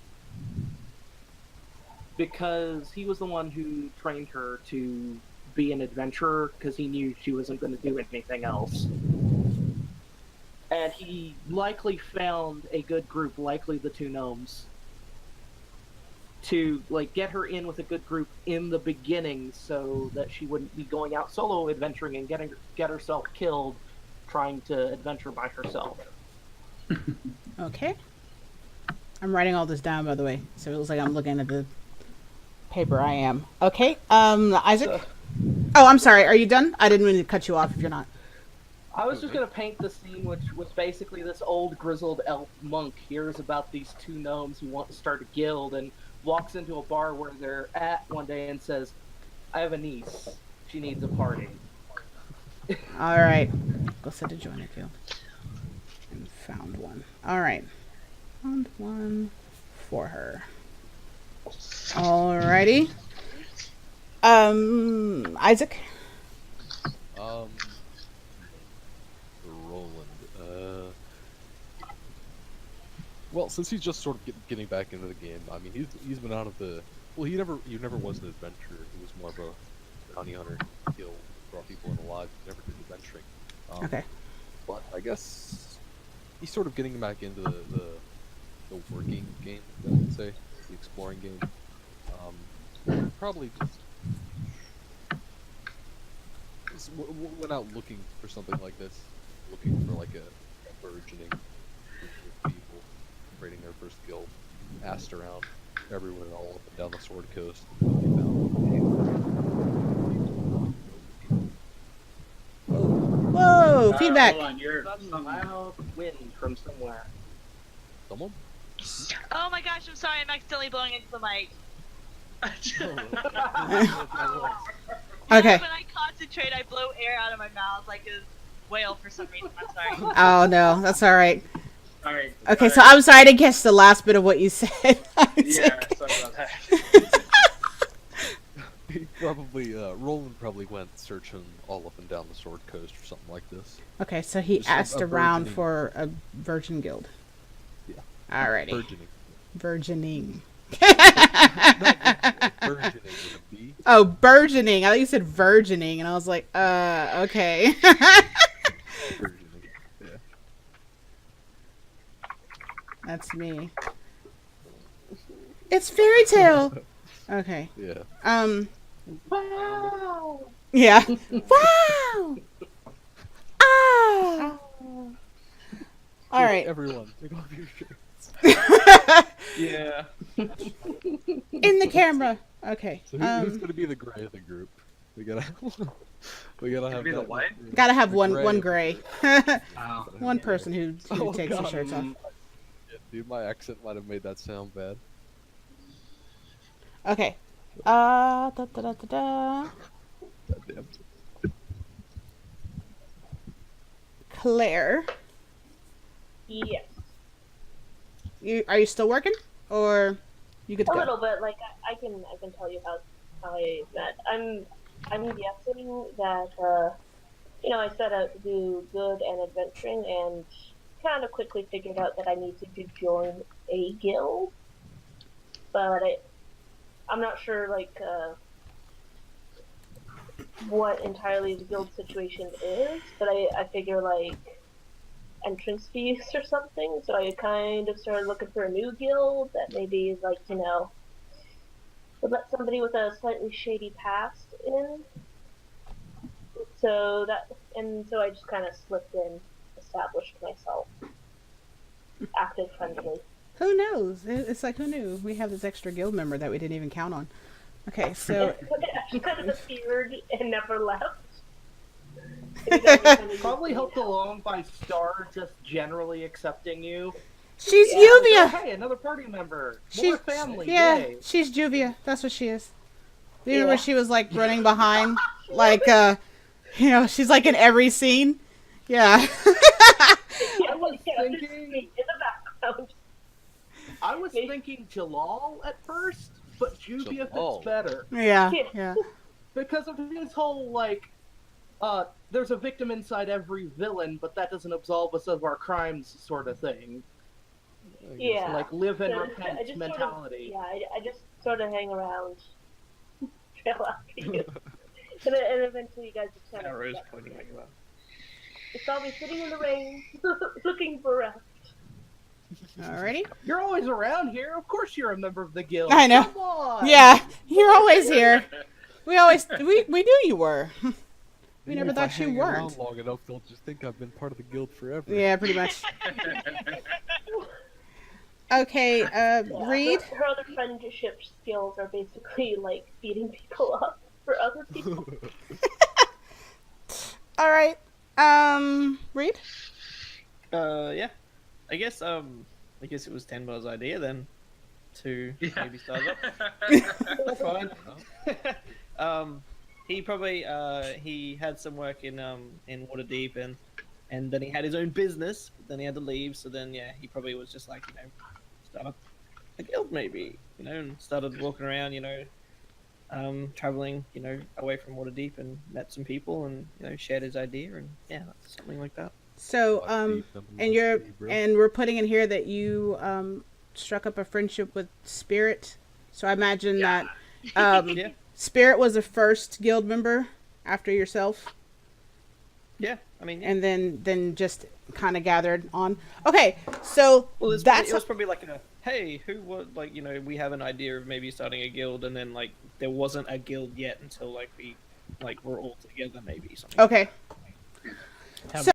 Because he was the one who trained her to be an adventurer, because he knew she wasn't going to do anything else. And he likely found a good group, likely the two gnomes, to get her in with a good group in the beginning, so that she wouldn't be going out solo adventuring and get herself killed trying to adventure by herself. Okay. I'm writing all this down, by the way, so it looks like I'm looking at the paper. I am. Okay. Isaac? Oh, I'm sorry. Are you done? I didn't mean to cut you off if you're not. I was just going to paint the scene, which was basically this old grizzled elf monk hears about these two gnomes who want to start a guild and walks into a bar where they're at one day and says, I have a niece. She needs a party. All right. Go set to join a guild. And found one. All right. Found one for her. Alrighty. Isaac? Roland. Well, since he's just sort of getting back into the game, I mean, he's been out of the. Well, he never was an adventurer. He was more of a bounty hunter. Killed, brought people in alive. Never did adventuring. Okay. But I guess he's sort of getting back into the the working game, I would say, the exploring game. Probably just went out looking for something like this, looking for like a burgeoning group of people creating their first guild. Asked around everywhere, all up and down the Sword Coast. Whoa, feedback. Hold on, you're Sudden loud wind from somewhere. Someone? Oh my gosh, I'm sorry, I'm accidentally blowing into the mic. Okay. When I concentrate, I blow air out of my mouth like a whale for some reason. I'm sorry. Oh no, that's all right. All right. Okay, all so right. I'm sorry to guess the last bit of what you said. Yeah, sorry about that. He probably, Roland probably went searching all up and down the Sword Coast or something like this. Okay, so he Just asked a around burgeoning- for a virgin guild. Yeah. Alrighty. Burgeoning. Virgining. Burgeoning with a B. Oh, burgeoning. I thought you said virgining, and I was like, okay. Burgeoning. Yeah. That's me. It's fairy tale. Okay. Yeah. Wow! Yeah. Wow. Ah. All right. Everyone, take off your shirts. Yeah. In the camera. Okay. So who's gonna be the gray of the group? We gotta have Be the that- what? Gotta have the one gray. Oh. One person who Oh, takes the God. shirts off. Yeah, dude, my accent might have made that sound bad. Okay. Da da da da da. Goddamn. Claire, Yes. are you still working, or you good to A go? little bit. Like I can tell you how I met. I'm guessing that I set out to do good and adventuring, and kind of quickly figured out that I needed to join a guild, but I'm not sure what entirely the guild situation is, but I figure like entrance fees or something, so I kind of started looking for a new guild that maybe is like, would let somebody with a slightly shady past in. So I just kind of slipped in, established myself, acted friendly. Who knows? It's like, who knew? We have this extra guild member that we didn't even count on. Okay, so She kind of appeared and never left. Probably helped along by Star just generally accepting you. she's Yeah. Oh, Juvia. hey, another party member. She's More family. Yeah, Yay. she's Juvia. That's what she is. You know Yeah. where she was like running behind, like she's like in every scene. Yeah. I was thinking- in the background. I was thinking Jalal at first, but Juvia Jalal. fits better. Yeah. Yeah. Because of his whole, there's a victim inside every villain, but that doesn't absolve us of our crimes sort of thing. I guess. Yeah. Like, live and So, repent I just mentality. I just sort of hang around, trail after you, and eventually you guys just kind of. Arrows pointing at you. You saw me sitting in the rain, looking for rest. Alrighty. You're always around here. Of course you're a member of the guild. I know. Come on. Yeah, you're always here. We knew you were. We never If I thought you hang around weren't. long enough, they'll just think I've been part of the guild forever. Yeah, pretty much. Okay, Reed. Her other friendship skills are basically like beating people up for other people. All right. Reed. Yeah. I guess it was Tenbar's idea then to maybe start up. That's fine. He probably he had some work in Waterdeep and then he had his own business, but then he had to leave, so then he probably was just like, start up a guild maybe, and started walking around, traveling, away from Waterdeep and met some people and shared his idea and something like that. So, and we're putting in here that you struck up a friendship with Spirit. So I imagine that Yeah. Spirit was the first guild member after yourself, Yeah, I mean, and then just kind of gathered on. Okay, so Well, it that's was probably like a, hey, who would, like, you know, we have an idea of maybe starting a guild, and then, like, there wasn't a guild yet until, like, we, like, were all together, maybe, something. okay. How So